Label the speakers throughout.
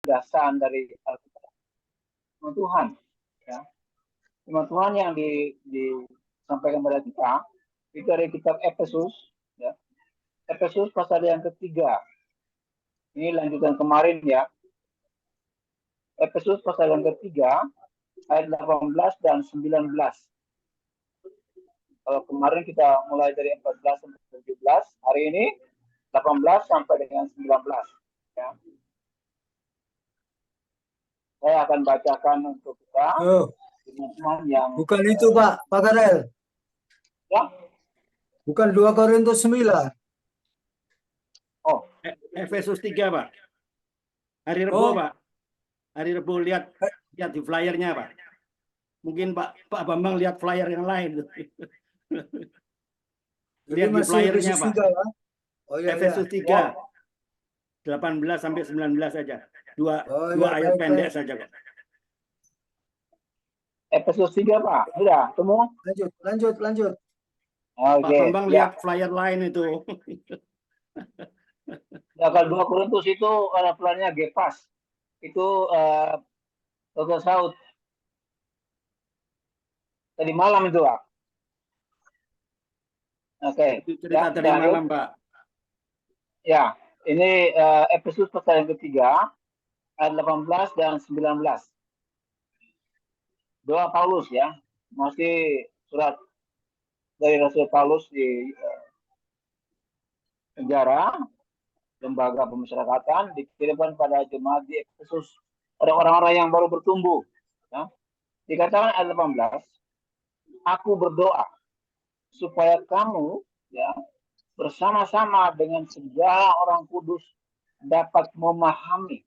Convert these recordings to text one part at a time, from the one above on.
Speaker 1: kecerdasan dari Alkitab. Firman Tuhan, ya. Firman Tuhan yang disampaikan kepada kita itu dari kitab Efesus, ya. Efesus pasal yang ketiga. Ini lanjutan kemarin, ya. Efesus pasal yang ketiga ayat 18 dan 19. Kalau kemarin kita mulai dari 14 sampai 17, hari ini 18 sampai dengan 19. Ya. Saya akan bacakan untuk kita.
Speaker 2: Teman-teman yang bukan itu Pak Karel.
Speaker 1: Ya.
Speaker 2: Bukan 2 Korintus 9.
Speaker 3: Oh, Efesus 3, Pak. Hari Rebo, Pak. Hari Rebo lihat di flyernya, Pak. Mungkin Pak Bambang lihat flyer yang lain. Lihat di flyernya, Pak. 3, ya? Oh, iya, Efesus 3. 18 sampai 19 saja. Dua ayat pendek saja, Pak.
Speaker 1: Efesus 3, Pak. Sudah, temu?
Speaker 2: Lanjut.
Speaker 1: Okay.
Speaker 3: Pak Bambang lihat flyer lain itu.
Speaker 1: Ya, kalau 2 Korintus itu pelannya Gepas. Itu Dr. Saud. Tadi malam itu, Pak. Oke.
Speaker 3: Cerita tadi malam, Pak.
Speaker 1: Ya, ini Efesus pasal yang ketiga, ayat 18 dan 19. Doa Paulus, ya. Masih surat dari Rasul Paulus di penjara, lembaga pemasyarakatan, dikirimkan pada jemaat di Efesus, pada orang-orang yang baru bertumbuh. Ya. Dikatakan ayat 18, aku berdoa supaya kamu, ya, bersama-sama dengan segala orang kudus dapat memahami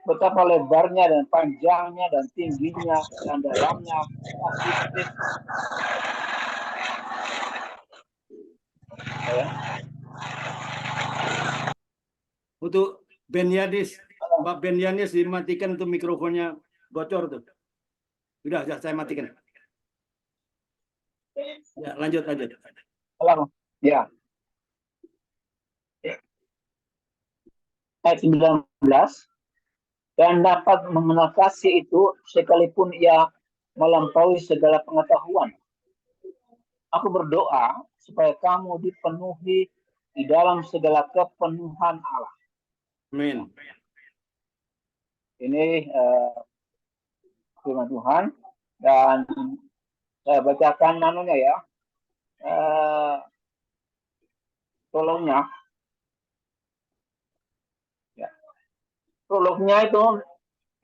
Speaker 1: betapa lebarnya dan panjangnya dan tingginya dan dalamnya kasih Kristus. Ya.
Speaker 3: Untuk Benyanis, Pak Benyanis dimatikan tuh mikrofonnya bocor tuh. Sudah saya matikan. Ya, lanjut.
Speaker 1: Ya. Ayat 19, dan dapat mengenal kasih itu sekalipun ia melampaui segala pengetahuan. Aku berdoa supaya kamu dipenuhi di dalam segala kepenuhan Allah.
Speaker 3: Amin.
Speaker 1: Ini firman Tuhan, dan saya bacakan nanunya, ya. Prolognya. Ya. Prolognya itu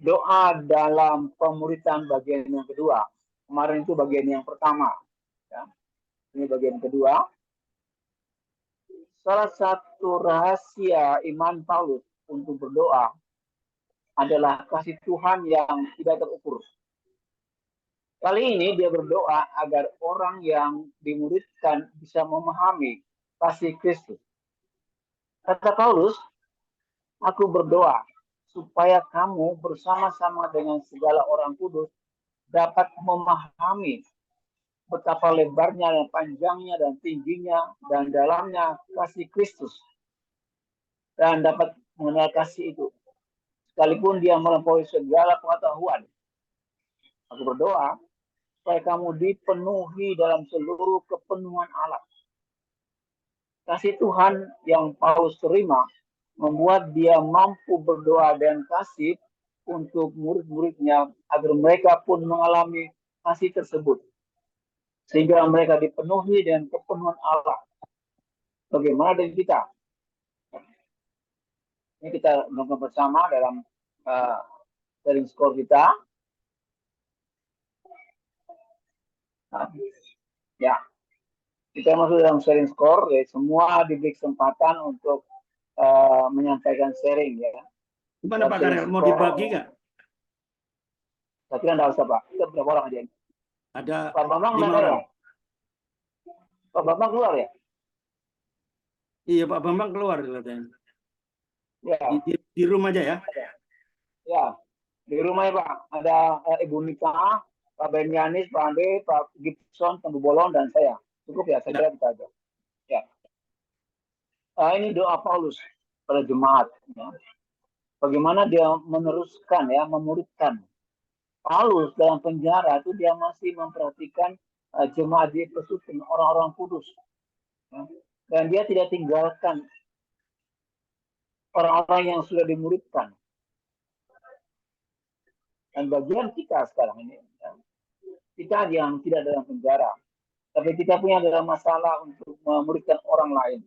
Speaker 1: doa dalam pemuritan bagian yang kedua. Kemarin itu bagian yang pertama. Ya. Ini bagian kedua. Salah satu rahasia iman Paulus untuk berdoa adalah kasih Tuhan yang tidak terukur. Kali ini dia berdoa agar orang yang dimuridkan bisa memahami kasih Kristus. Kata Paulus, aku berdoa supaya kamu bersama-sama dengan segala orang kudus dapat memahami betapa lebarnya dan panjangnya dan tingginya dan dalamnya kasih Kristus, dan dapat mengenal kasih itu sekalipun dia melampaui segala pengetahuan. Aku berdoa supaya kamu dipenuhi dalam seluruh kepenuhan Allah. Kasih Tuhan yang Paulus terima membuat dia mampu berdoa dan kasih untuk murid-muridnya agar mereka pun mengalami kasih tersebut, sehingga mereka dipenuhi dengan kepenuhan Allah. Bagaimana dengan kita? Ini kita melakukan bersama dalam sharing score kita. Ya, kita masuk dalam sharing score, ya, semua diberi kesempatan untuk menyampaikan sharing, ya.
Speaker 3: Gimana Pak Karel, mau dibagi nggak?
Speaker 1: Saya kira nggak usah, Pak. Kita berapa orang aja?
Speaker 3: Ada
Speaker 1: Pak Bambang
Speaker 3: 5 orang.
Speaker 1: Ya? Pak Bambang keluar, ya?
Speaker 3: Iya, Pak Bambang keluar katanya.
Speaker 1: Ya.
Speaker 3: Di rumah aja, ya?
Speaker 1: Ya, di rumah, ya, Pak. Ada Ibu Nika, Pak Benyanis, Pak Ande, Pak Gibson, Tembu Bolon, dan saya. Cukup, ya? Saya kira kita aja. Ya. Ini doa Paulus pada jemaat. Ya. bagaimana dia meneruskan ya, memuridkan Paulus dalam penjara itu dia masih memperhatikan jemaat di Efesus dan orang-orang kudus. Ya. Dan dia tidak tinggalkan orang-orang yang sudah dimuridkan. Dan bagian kita sekarang ini, ya, kita yang tidak dalam penjara, tapi kita punya dalam masalah untuk memuridkan orang lain.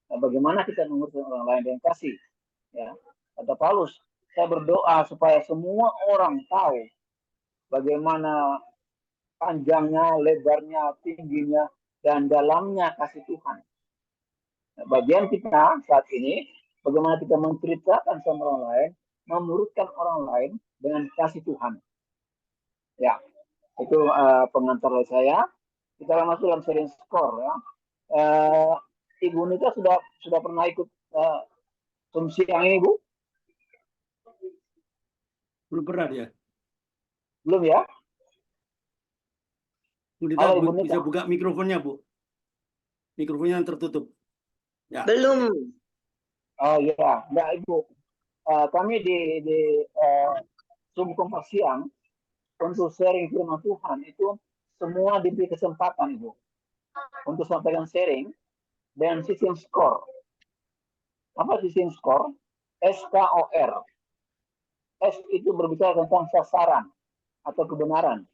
Speaker 1: Nah, bagaimana kita memuridkan orang lain dengan kasih? Ya, kata Paulus, saya berdoa supaya semua orang tahu bagaimana panjangnya, lebarnya, tingginya, dan dalamnya kasih Tuhan. Nah, bagian kita saat ini, bagaimana kita menceritakan sama orang lain, memuridkan orang lain dengan kasih Tuhan. Ya, itu pengantar dari saya. Kita masuk dalam sering skor ya. Ibu Nita sudah pernah ikut siang ini, Bu?
Speaker 3: Belum pernah dia.
Speaker 1: Belum ya?
Speaker 3: Bu Nita bisa buka mikrofonnya, Bu. Mikrofonnya tertutup. Ya.
Speaker 4: Belum.
Speaker 1: Oh iya, enggak Ibu. Kami di Kompas Siang untuk sharing firman Tuhan itu semua diberi kesempatan Ibu untuk sampaikan sharing dengan sistem skor. Apa sistem skor? SKOR. S itu berbicara tentang sasaran atau kebenaran.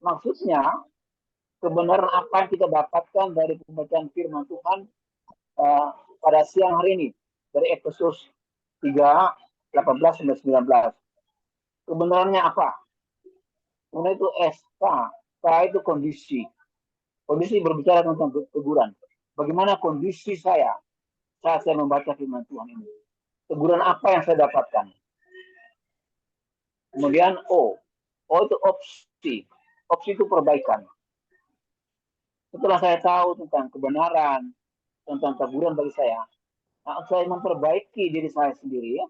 Speaker 1: Maksudnya kebenaran apa yang kita dapatkan dari pembacaan firman Tuhan pada siang hari ini dari Efesus 3:18-19. Kebenarannya apa? Kemudian itu SK. K itu kondisi. Kondisi berbicara tentang teguran. Bagaimana kondisi saya saat saya membaca firman Tuhan ini? Teguran apa yang saya dapatkan? Kemudian O. O itu opsi. Opsi itu perbaikan. Setelah saya tahu tentang kebenaran, tentang teguran bagi saya memperbaiki diri saya sendiri ya.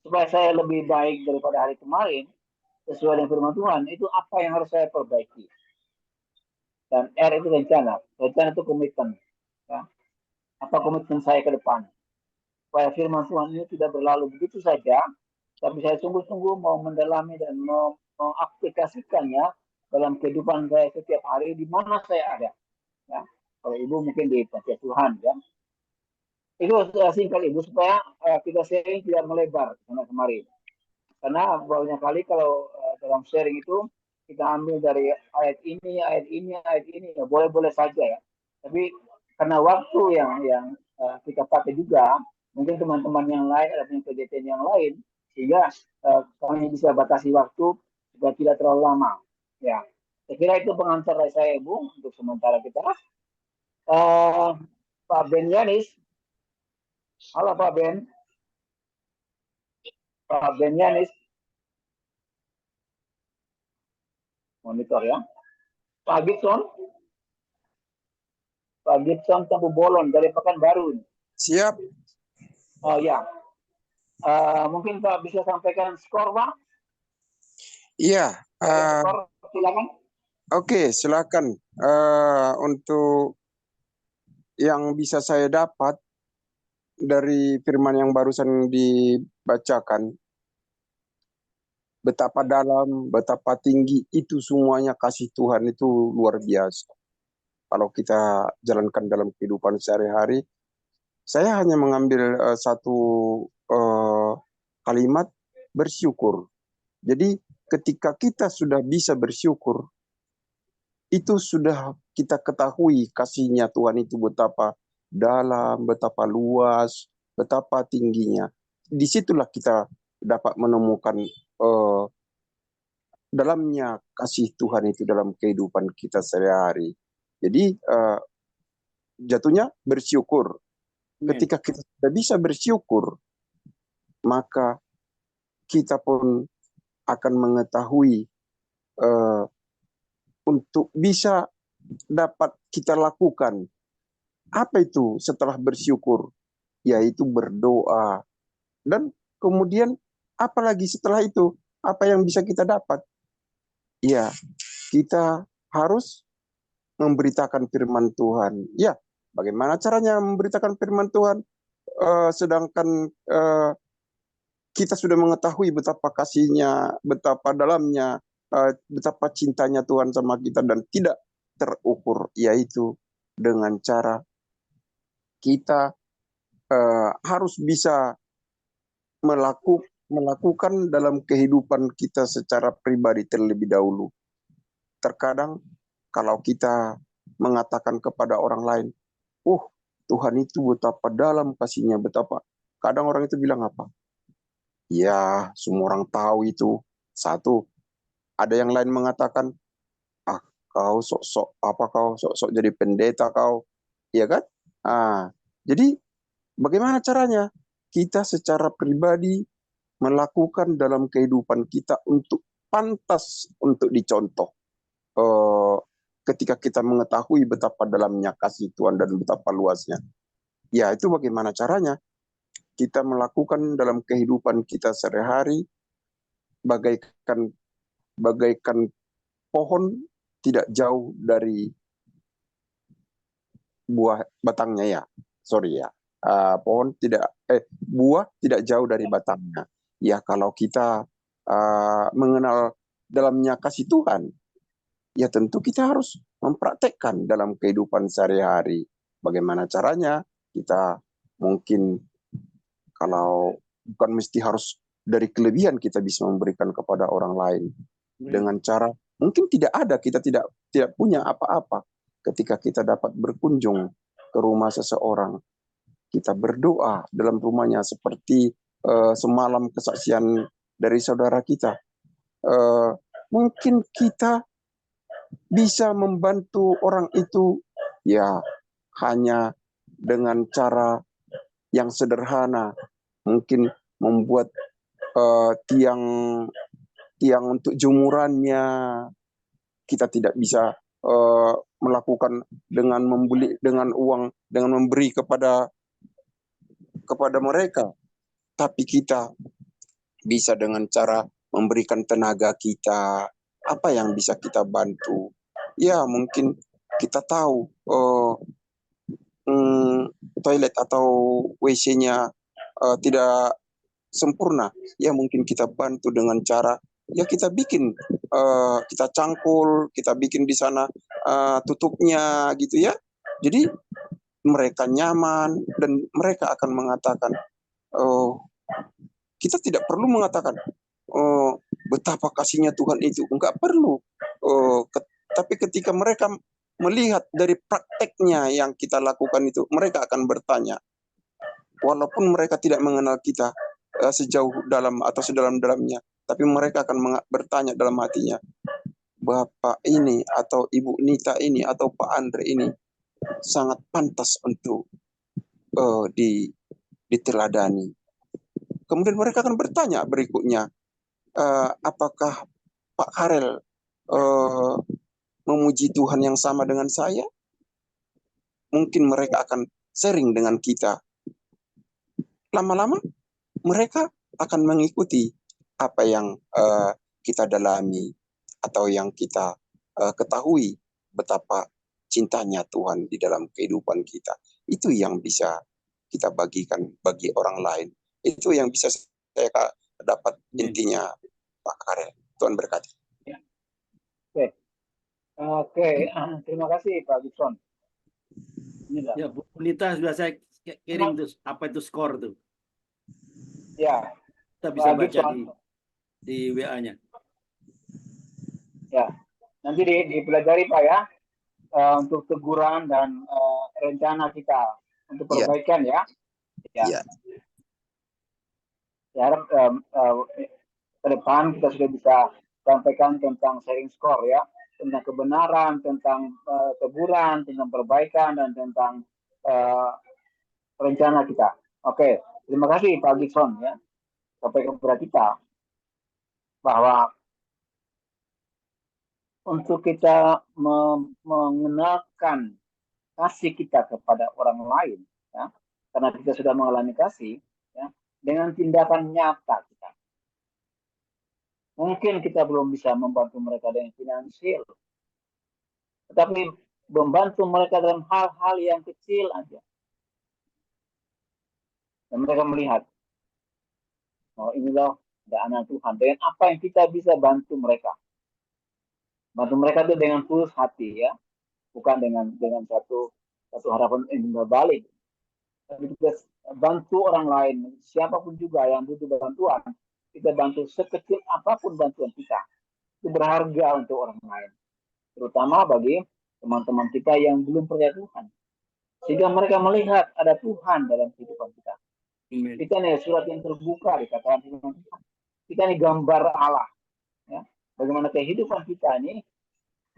Speaker 1: Supaya saya lebih baik daripada hari kemarin, sesuai dengan firman Tuhan, itu apa yang harus saya perbaiki. Dan R itu rencana. Rencana itu komitmen. Ya. Apa komitmen saya ke depan? Supaya firman Tuhan ini tidak berlalu begitu saja, tapi saya sungguh-sungguh mau mendalami dan mengaplikasikannya dalam kehidupan saya setiap hari di mana saya ada. Ya. Kalau Ibu mungkin di panti Tuhan, ya. Itu singkat Ibu supaya kita sharing tidak melebar karena kemarin. Karena banyak kali kalau dalam sharing itu kita ambil dari ayat ini, ya boleh-boleh saja ya. Tapi karena waktu yang kita pakai juga, mungkin teman-teman yang lain ada punya kegiatan yang lain, sehingga kami bisa batasi waktu supaya tidak terlalu lama. Ya, saya kira itu pengantar dari saya Ibu untuk sementara kita. Pak Ben Yanis. Halo Pak Ben. Pak Ben Yanis. Monitor ya. Pak Gibson. Pak Gibson Tampu Bolon dari Pekanbaru.
Speaker 5: Siap.
Speaker 1: Oh ya. Mungkin Pak bisa sampaikan skor Pak?
Speaker 5: Iya.
Speaker 1: Skor, silakan.
Speaker 5: Oke, silakan. Untuk yang bisa saya dapat dari firman yang barusan dibacakan, betapa dalam, betapa tinggi itu semuanya kasih Tuhan itu luar biasa. Kalau kita jalankan dalam kehidupan sehari-hari, saya hanya mengambil satu kalimat bersyukur. Jadi ketika kita sudah bisa bersyukur, itu sudah kita ketahui kasihnya Tuhan itu betapa dalam, betapa luas, betapa tingginya. Disitulah kita dapat menemukan dalamnya kasih Tuhan itu dalam kehidupan kita sehari-hari. Jadi jatuhnya bersyukur. Ketika kita sudah bisa bersyukur, maka kita pun akan mengetahui untuk bisa dapat kita lakukan. Apa itu setelah bersyukur? Yaitu berdoa. Dan kemudian apalagi setelah itu? Apa yang bisa kita dapat? Ya, kita harus memberitakan firman Tuhan. Ya, bagaimana caranya memberitakan firman Tuhan? sedangkan kita sudah mengetahui betapa kasihnya, betapa dalamnya, betapa cintanya Tuhan sama kita dan tidak terukur, yaitu dengan cara kita harus bisa melakukan dalam kehidupan kita secara pribadi terlebih dahulu. Terkadang kalau kita mengatakan kepada orang lain, Tuhan itu betapa dalam kasihnya, betapa. Kadang orang itu bilang apa? Ya, semua orang tahu itu. Satu, ada yang lain mengatakan, kau sok-sok jadi pendeta kau, ya kan? Jadi bagaimana caranya? Kita secara pribadi melakukan dalam kehidupan kita untuk pantas untuk dicontoh. Ketika kita mengetahui betapa dalamnya kasih Tuhan dan betapa luasnya. Ya, itu bagaimana caranya? Kita melakukan dalam kehidupan kita sehari-hari bagaikan pohon tidak jauh dari buah batangnya ya. Sorry ya. Buah tidak jauh dari batangnya. Ya, kalau kita mengenal dalamnya kasih Tuhan, ya tentu kita harus mempraktekkan dalam kehidupan sehari-hari. Bagaimana caranya? Kita mungkin kalau bukan mesti harus dari kelebihan kita bisa memberikan kepada orang lain. Dengan cara mungkin kita tidak punya apa-apa. Ketika kita dapat berkunjung ke rumah seseorang, kita berdoa dalam rumahnya seperti semalam kesaksian dari saudara kita. Mungkin kita bisa membantu orang itu ya hanya dengan cara yang sederhana, mungkin membuat tiang untuk jemurannya. Kita tidak bisa melakukan dengan memberi kepada mereka, tapi kita bisa dengan cara memberikan tenaga kita, apa yang bisa kita bantu. Ya, mungkin kita tahu toilet atau WC-nya tidak sempurna. Ya, mungkin kita bantu dengan cara, ya kita bikin, kita cangkul, kita bikin di sana tutupnya gitu ya. Jadi mereka nyaman dan mereka akan mengatakan, kita tidak perlu mengatakan betapa kasihnya Tuhan itu, enggak perlu. Tapi ketika mereka melihat dari prakteknya yang kita lakukan itu, mereka akan bertanya, walaupun mereka tidak mengenal kita sejauh dalam atau sedalam-dalamnya, tapi mereka akan bertanya dalam hatinya, Bapak ini atau Ibu Nita ini atau Pak Andre ini sangat pantas untuk diteladani. Kemudian mereka akan bertanya berikutnya, apakah Pak Karel memuji Tuhan yang sama dengan saya? Mungkin mereka akan sharing dengan kita. Lama-lama mereka akan mengikuti apa yang kita dalami atau yang kita ketahui betapa cintanya Tuhan di dalam kehidupan kita. Itu yang bisa kita bagikan bagi orang lain. Itu yang bisa saya dapat intinya, Pak Karel. Tuhan berkati.
Speaker 1: Oke. Terima kasih Pak Gibson.
Speaker 3: Ya, Bu Nita sudah saya kirim tuh apa itu skor tuh.
Speaker 1: Ya.
Speaker 3: Kita bisa baca di WA-nya.
Speaker 1: Ya. Nanti dipelajari Pak ya, untuk teguran dan rencana kita untuk perbaikan ya. Ya. Ya, harap ke depan kita sudah bisa sampaikan tentang sharing score ya, tentang kebenaran, tentang teguran, tentang perbaikan, dan tentang rencana kita. Oke, terima kasih Pak Gibson ya, sampai kepada kita bahwa untuk kita mengenalkan kasih kita kepada orang lain ya, karena kita sudah mengalami kasih ya, dengan tindakan nyata kita. Mungkin kita belum bisa membantu mereka dengan finansial, tetapi membantu mereka dalam hal-hal yang kecil aja. Dan mereka melihat, oh inilah ada anak Tuhan. Dengan apa yang kita bisa bantu mereka. Bantu mereka itu dengan tulus hati ya. Bukan dengan satu harapan ingin berbalik. Tapi kita bantu orang lain. Siapapun juga yang butuh bantuan. Kita bantu sekecil apapun bantuan kita. Itu berharga untuk orang lain. Terutama bagi teman-teman kita yang belum percaya Tuhan. Sehingga mereka melihat ada Tuhan dalam kehidupan kita. Kita nih surat yang terbuka dikatakan Tuhan. Kita ini gambar Allah. Ya. Bagaimana kehidupan kita ini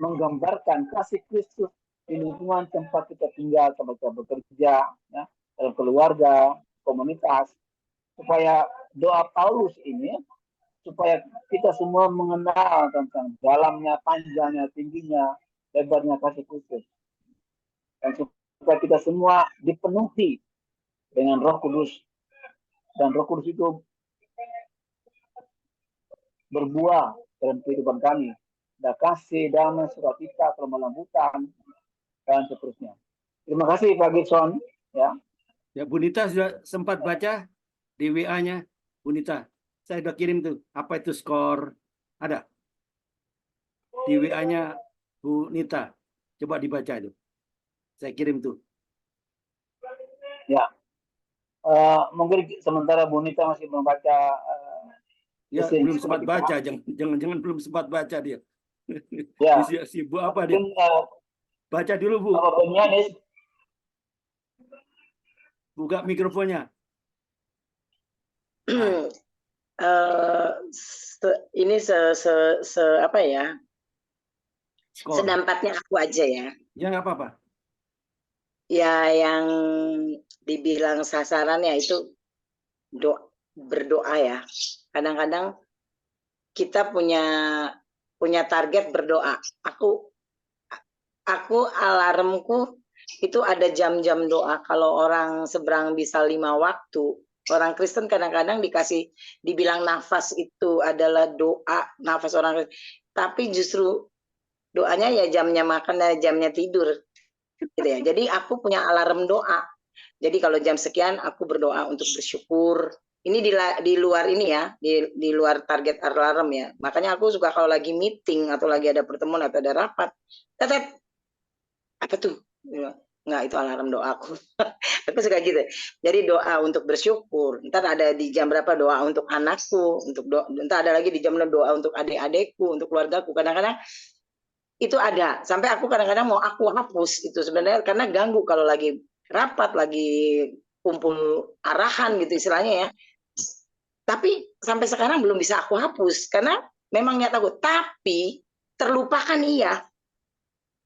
Speaker 1: menggambarkan kasih Kristus di lingkungan tempat kita tinggal, tempat kita bekerja, ya, dalam keluarga, komunitas, supaya doa Paulus ini, supaya kita semua mengenal tentang dalamnya, panjangnya, tingginya, lebarnya kasih Kristus, dan supaya kita semua dipenuhi dengan Roh Kudus, dan Roh Kudus itu berbuah dalam kehidupan kami. Ada kasih, damai, sukacita, kelemah lembutan, dan seterusnya. Terima kasih Pak Gibson. Ya.
Speaker 3: Ya, Bu Nita sudah sempat baca di WA-nya. Bu Nita, saya sudah kirim tuh. Apa itu skor? Ada di WA-nya Bu Nita. Coba dibaca itu. Saya kirim tuh.
Speaker 1: Ya. Mungkin sementara Bu Nita masih membaca.
Speaker 3: Ya, belum sempat baca. Jangan belum sempat baca dia.
Speaker 1: Ya.
Speaker 3: Sibuk apa dia? Baca dulu, Bu. Buka mikrofonnya.
Speaker 4: Ini apa ya? Sedampaknya aku aja ya.
Speaker 3: Ya, nggak apa-apa.
Speaker 4: Ya, yang dibilang sasarannya itu berdoa ya. Kadang-kadang kita punya target berdoa. Aku alarmku itu ada jam-jam doa. Kalau orang seberang bisa 5 waktu, orang Kristen kadang-kadang dibilang nafas itu adalah doa, nafas orang Kristen. Tapi justru doanya ya jamnya makan dan jamnya tidur. Gitu ya. Jadi aku punya alarm doa. Jadi kalau jam sekian aku berdoa untuk bersyukur. Ini di luar ini ya, di luar target alarm ya. Makanya aku suka kalau lagi meeting atau lagi ada pertemuan atau ada rapat, tetet, apa tuh? Nggak, itu alarm doaku. Aku suka gitu. Jadi doa untuk bersyukur. Ntar ada di jam berapa doa untuk anakku, ntar ada lagi di jam doa untuk adik-adikku, untuk keluargaku. Kadang-kadang itu ada. Sampai aku kadang-kadang mau aku hapus itu sebenarnya karena ganggu kalau lagi rapat, lagi kumpul arahan gitu istilahnya ya. Tapi sampai sekarang belum bisa aku hapus karena memang niat aku. Tapi terlupakan iya.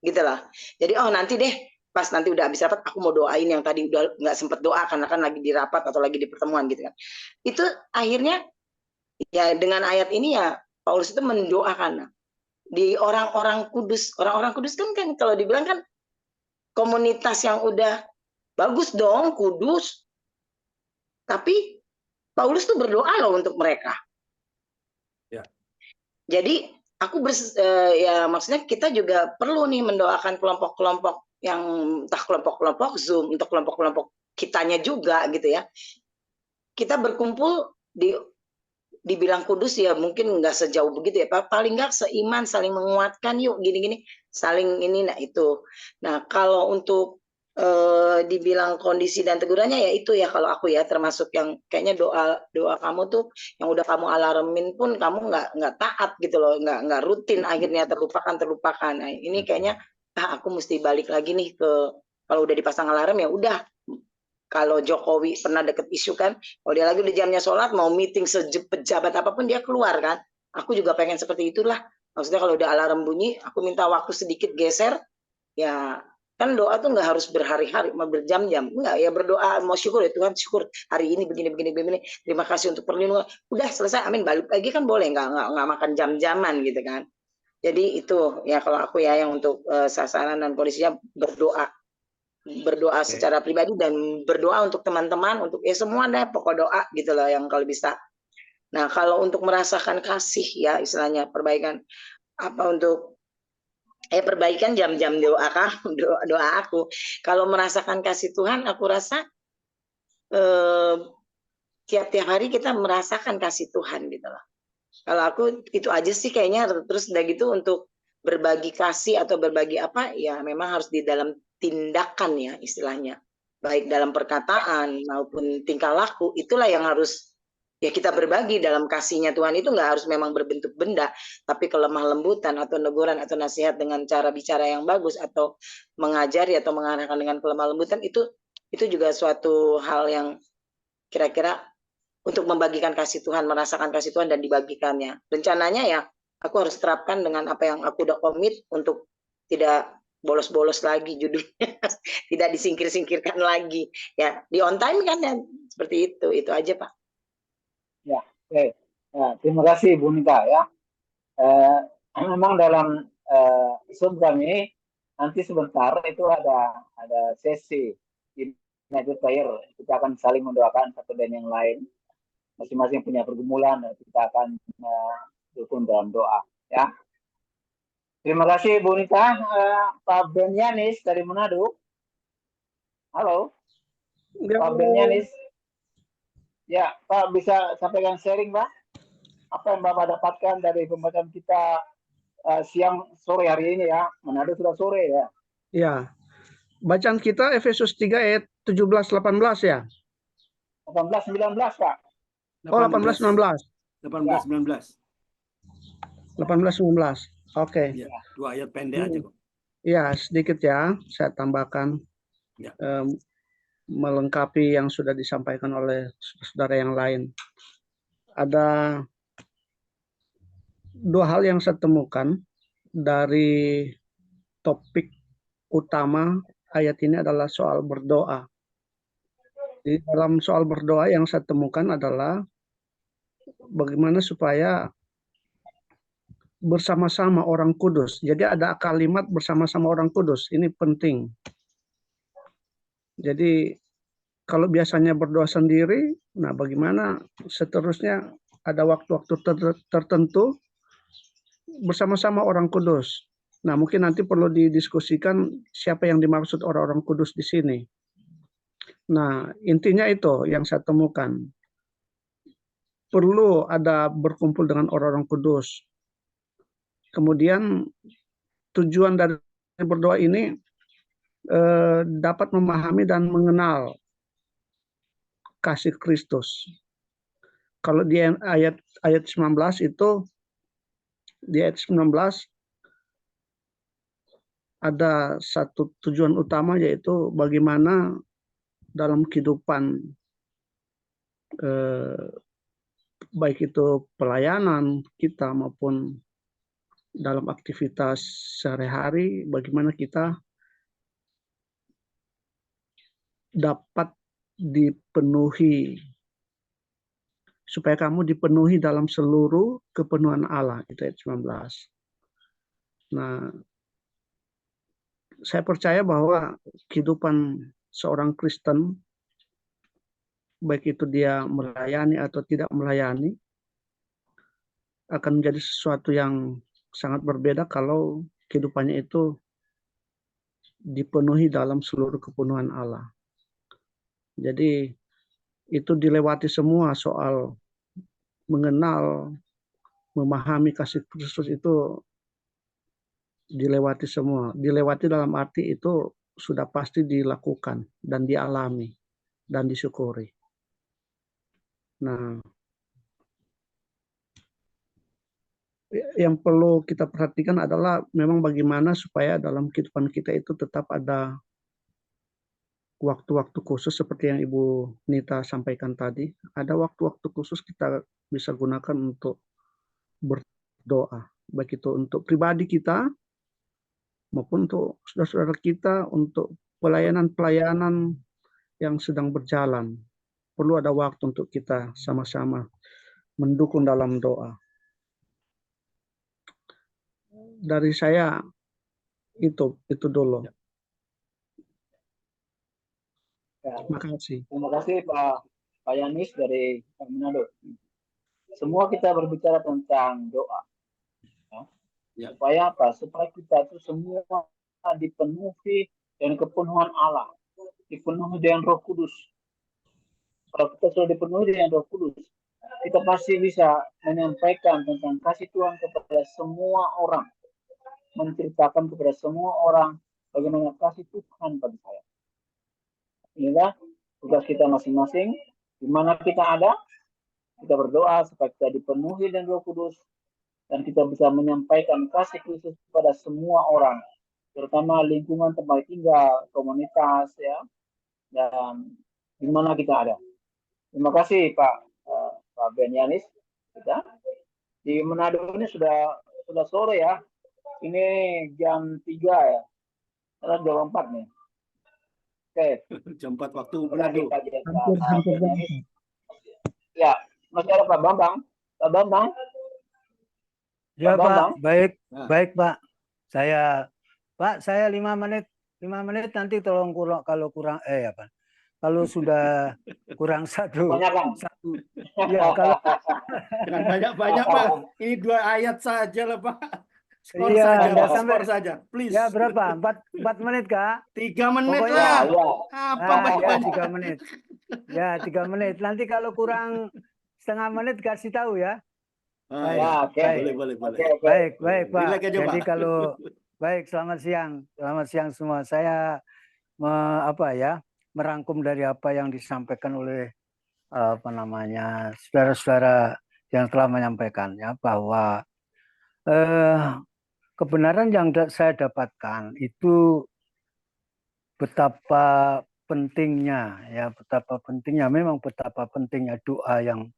Speaker 4: Gitu lah. Jadi nanti deh pas nanti udah habis rapat aku mau doain yang tadi udah nggak sempet doa karena kan lagi di rapat atau lagi di pertemuan gitu kan. Itu akhirnya ya dengan ayat ini ya Paulus itu mendoakan di orang-orang kudus. Orang-orang kudus kan kalau dibilang kan komunitas yang udah bagus dong, kudus. Tapi Paulus tuh berdoa loh untuk mereka.
Speaker 3: Ya.
Speaker 4: Jadi aku ya maksudnya kita juga perlu nih mendoakan kelompok-kelompok yang entah kelompok-kelompok Zoom, untuk kelompok-kelompok kitanya juga gitu ya. Kita berkumpul dibilang kudus ya mungkin nggak sejauh begitu ya. Paling nggak seiman, saling menguatkan yuk gini-gini, saling ini itu. Nah kalau untuk dibilang kondisi dan tegurannya ya itu ya kalau aku ya termasuk yang kayaknya doa kamu tuh yang udah kamu alarmin pun kamu nggak taat gitu loh, nggak rutin, akhirnya terlupakan. Nah ini kayaknya aku mesti balik lagi nih ke kalau udah dipasang alarm ya udah. Kalau Jokowi pernah deket isu kan, kalau dia lagi di jamnya sholat mau meeting pejabat apapun dia keluar kan. Aku juga pengen seperti itulah. Maksudnya kalau udah alarm bunyi, aku minta waktu sedikit geser ya. Kan doa tuh nggak harus berhari-hari, berjam-jam. Enggak, ya berdoa, mau syukur ya Tuhan, syukur hari ini begini. Terima kasih untuk perlindungan. Udah selesai, amin. Balik lagi kan boleh, nggak makan jam-jaman gitu kan. Jadi itu ya kalau aku ya yang untuk sasaran dan kondisinya berdoa secara pribadi dan berdoa untuk teman-teman, untuk ya semua deh pokok doa gitu loh yang kalau bisa. Nah kalau untuk merasakan kasih ya istilahnya perbaikan apa untuk perbaikan jam-jam doa aku. Kalau merasakan kasih Tuhan, aku rasa tiap hari kita merasakan kasih Tuhan gitu loh. Kalau aku itu aja sih kayaknya. Terus udah gitu untuk berbagi kasih atau berbagi apa ya memang harus di dalam tindakan ya istilahnya. Baik dalam perkataan maupun tingkah laku, itulah yang harus ya kita berbagi dalam kasihnya Tuhan. Itu nggak harus memang berbentuk benda, tapi kelemah lembutan atau neguran atau nasihat dengan cara bicara yang bagus atau mengajari atau mengarahkan dengan kelemah lembutan, itu juga suatu hal yang kira-kira untuk membagikan kasih Tuhan, merasakan kasih Tuhan dan dibagikannya. Rencananya ya aku harus terapkan dengan apa yang aku udah komit untuk tidak bolos-bolos lagi judulnya, tidak disingkir-singkirkan lagi. Ya, di on time kan ya, seperti itu aja Pak.
Speaker 1: Ya, oke. Ya, terima kasih Bu Nita ya. Memang dalam Zoom kami nanti sebentar itu ada sesi United Prayer. Kita akan saling mendoakan satu dan yang lain. Masing-masing punya pergumulan, kita akan dukung dalam doa ya. Terima kasih Bu Nita. Pak Benyanis dari Manado. Halo Pak Benyanis. Ya Pak, bisa sampaikan sharing Pak, apa yang Bapak dapatkan dari pembacaan kita siang sore hari ini ya. Manado sudah sore ya.
Speaker 6: Ya, bacaan kita Efesus 3 ayat 17-18 ya.
Speaker 1: 18-19 Pak.
Speaker 6: Oh, 18-19.
Speaker 3: 18-19.
Speaker 6: 18-19. Oke.
Speaker 3: Ya, 2 ayat pendek aja kok.
Speaker 6: Ya, sedikit ya, saya tambahkan
Speaker 3: Ya.
Speaker 6: Melengkapi yang sudah disampaikan oleh saudara yang lain. Ada 2 hal yang saya temukan dari topik utama ayat ini adalah soal berdoa. Di dalam soal berdoa yang saya temukan adalah bagaimana supaya bersama-sama orang kudus. Jadi ada kalimat bersama-sama orang kudus. Ini penting. Jadi kalau biasanya berdoa sendiri, nah bagaimana seterusnya ada waktu-waktu tertentu bersama-sama orang kudus. Nah mungkin nanti perlu didiskusikan siapa yang dimaksud orang-orang kudus di sini. Nah intinya itu yang saya temukan. Perlu ada berkumpul dengan orang-orang kudus. Kemudian tujuan dari berdoa ini dapat memahami dan mengenal kasih Kristus. Kalau di ayat 19 itu, di ayat 19 ada satu tujuan utama, yaitu bagaimana dalam kehidupan baik itu pelayanan kita maupun dalam aktivitas sehari-hari, bagaimana kita dapat dipenuhi, supaya kamu dipenuhi dalam seluruh kepenuhan Allah, itu ayat 19. Nah, saya percaya bahwa kehidupan seorang Kristen, baik itu dia melayani atau tidak melayani, akan menjadi sesuatu yang sangat berbeda kalau kehidupannya itu dipenuhi dalam seluruh kepenuhan Allah. Jadi itu dilewati semua soal mengenal, memahami kasih Kristus, itu dilewati semua. Dilewati dalam arti itu sudah pasti dilakukan dan dialami dan disyukuri. Nah, yang perlu kita perhatikan adalah memang bagaimana supaya dalam kehidupan kita itu tetap ada waktu-waktu khusus seperti yang Ibu Nita sampaikan tadi. Ada waktu-waktu khusus kita bisa gunakan untuk berdoa, baik itu untuk pribadi kita maupun untuk saudara-saudara kita, untuk pelayanan-pelayanan yang sedang berjalan. Perlu ada waktu untuk kita sama-sama mendukung dalam doa. Dari saya itu dulu.
Speaker 1: Ya.
Speaker 6: Terima kasih.
Speaker 1: Terima kasih Pak Yanis dari Manado. Semua kita berbicara tentang doa. Ya. Supaya apa? Supaya kita itu semua dipenuhi dengan kepenuhan Allah, dipenuhi dengan Roh Kudus. Kalau kita sudah dipenuhi dengan Roh Kudus, kita pasti bisa menyampaikan tentang kasih Tuhan kepada semua orang, menceritakan kepada semua orang bagaimana kasih Tuhan bagi saya. Inilah tugas kita masing-masing. Di mana kita ada, kita berdoa supaya kita dipenuhi dengan Roh Kudus dan kita bisa menyampaikan kasih Kristus kepada semua orang, terutama lingkungan tempat tinggal, komunitas, ya, dan di mana kita ada. Terima kasih Pak Benianis. Kita di Manado ini sudah sore ya. Ini jam 3 ya. Karena jam 4 nih. Oke.
Speaker 3: Jam 4 waktu Manado.
Speaker 1: Ya, masih ada Pak Bambang. Pak Bambang.
Speaker 2: Ya
Speaker 1: Pak Bambang.
Speaker 2: Pak, baik Pak. Saya 5 menit nanti tolong kalau kurang apa? Kalau sudah kurang satu.
Speaker 3: Ya, kalau jangan banyak-banyak Pak. Ini 2 ayat saja lah Pak. Skor saja, Pak. Skor saja, please.
Speaker 2: Ya berapa? 4 menit Kak?
Speaker 3: 3 menit
Speaker 2: pokoknya,
Speaker 3: lah.
Speaker 2: Apa banyak? Ya 3 menit. Ya 3 menit. Nanti kalau kurang setengah menit kasih tahu ya.
Speaker 3: Ya, oke. Boleh.
Speaker 2: Baik Pak. Jadi kalau baik, selamat siang semua. Saya merangkum dari apa yang disampaikan oleh saudara-saudara yang telah menyampaikan ya, bahwa kebenaran yang saya dapatkan itu betapa pentingnya memang betapa pentingnya doa yang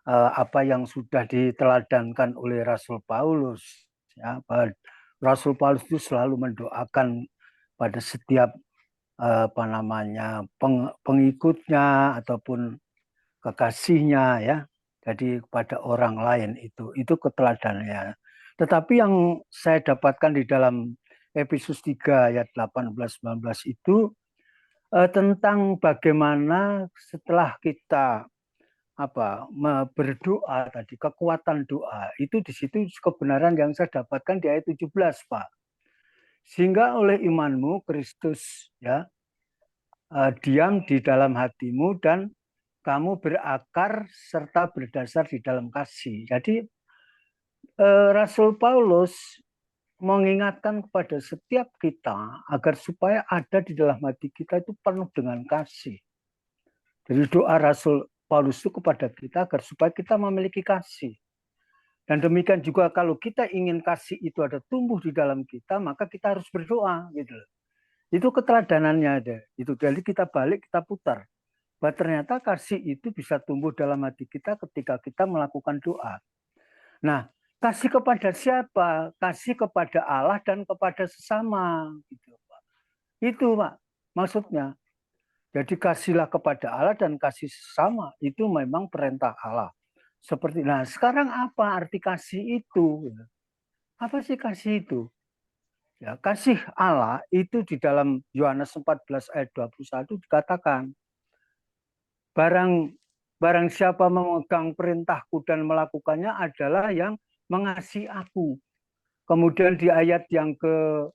Speaker 2: apa yang sudah diteladankan oleh Rasul Paulus ya. Rasul Paulus itu selalu mendoakan pada setiap pengikutnya ataupun kekasihnya ya. Jadi kepada orang lain itu keteladanannya. Tetapi yang saya dapatkan di dalam Efesus 3 ayat 18-19 itu tentang bagaimana setelah kita berdoa tadi, kekuatan doa itu di situ kebenaran yang saya dapatkan di ayat 17 Pak. Sehingga oleh imanmu Kristus ya diam di dalam hatimu dan kamu berakar serta berdasar di dalam kasih. Jadi Rasul Paulus mengingatkan kepada setiap kita agar supaya ada di dalam hati kita itu penuh dengan kasih. Jadi doa Rasul Paulus itu kepada kita agar supaya kita memiliki kasih. Dan demikian juga kalau kita ingin kasih itu ada tumbuh di dalam kita, maka kita harus berdoa gitu. Itu keteladanannya ada. Itu jadi kita balik, kita putar. Bahwa ternyata kasih itu bisa tumbuh dalam hati kita ketika kita melakukan doa. Nah, kasih kepada siapa? Kasih kepada Allah dan kepada sesama gitu, Pak. Itu Pak maksudnya. Jadi kasihlah kepada Allah dan kasih sesama, itu memang perintah Allah. Nah sekarang apa arti kasih itu? Apa sih kasih itu? Ya, kasih Allah itu di dalam Yohanes 14 ayat 21 dikatakan, barang siapa memegang perintahku dan melakukannya adalah yang mengasihi aku. Kemudian di ayat yang ke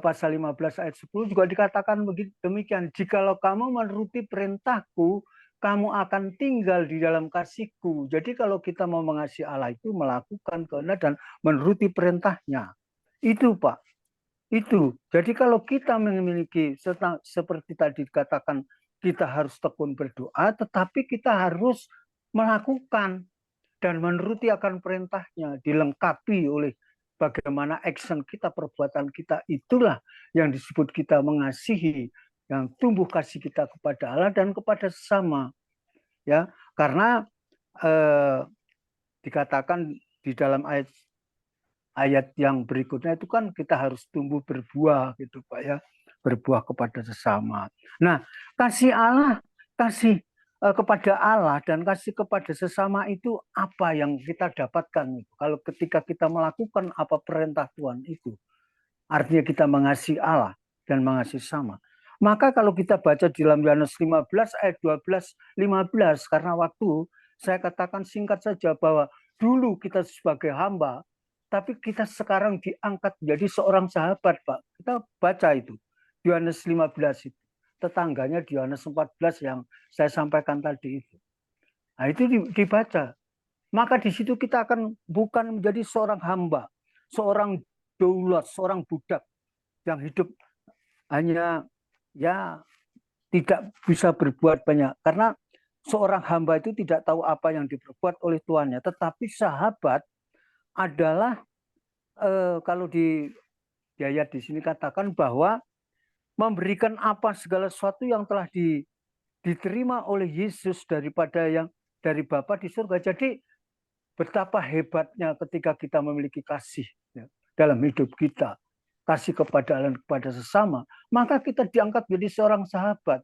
Speaker 2: pasal 15 ayat 10 juga dikatakan demikian. Jikalau kamu menuruti perintahku, kamu akan tinggal di dalam kasihku. Jadi kalau kita mau mengasihi Allah itu melakukan kehendak dan menuruti perintahnya. Itu Pak. Itu. Jadi kalau kita memiliki seperti tadi dikatakan kita harus tekun berdoa, tetapi kita harus melakukan dan menuruti akan perintahnya, dilengkapi oleh bagaimana action kita, perbuatan kita, itulah yang disebut kita mengasihi, yang tumbuh kasih kita kepada Allah dan kepada sesama. Ya, karena dikatakan di dalam ayat yang berikutnya itu kan kita harus tumbuh berbuah gitu Pak ya, berbuah kepada sesama. Nah, kasih Allah, kasih kepada Allah dan kasih kepada sesama itu apa yang kita dapatkan kalau ketika kita melakukan apa perintah Tuhan itu, artinya kita mengasihi Allah dan mengasihi sesama. Maka kalau kita baca di dalam Yohanes 15 ayat 12-15, karena waktu saya katakan singkat saja bahwa dulu kita sebagai hamba, tapi kita sekarang diangkat menjadi seorang sahabat Pak. Kita baca itu Yohanes 15 itu. tetangganya di Yohanes 14 yang saya sampaikan tadi itu. Nah, itu dibaca. Maka di situ kita akan bukan menjadi seorang hamba, seorang daulat, seorang budak yang hidup hanya ya tidak bisa berbuat banyak. Karena seorang hamba itu tidak tahu apa yang diperbuat oleh tuannya. Tetapi sahabat adalah kalau di ayat di sini katakan bahwa memberikan apa segala sesuatu yang telah diterima oleh Yesus daripada yang dari Bapa di surga. Jadi betapa hebatnya ketika kita memiliki kasih ya, dalam hidup kita, kasih kepada Allah dan kepada sesama, maka kita diangkat menjadi seorang sahabat.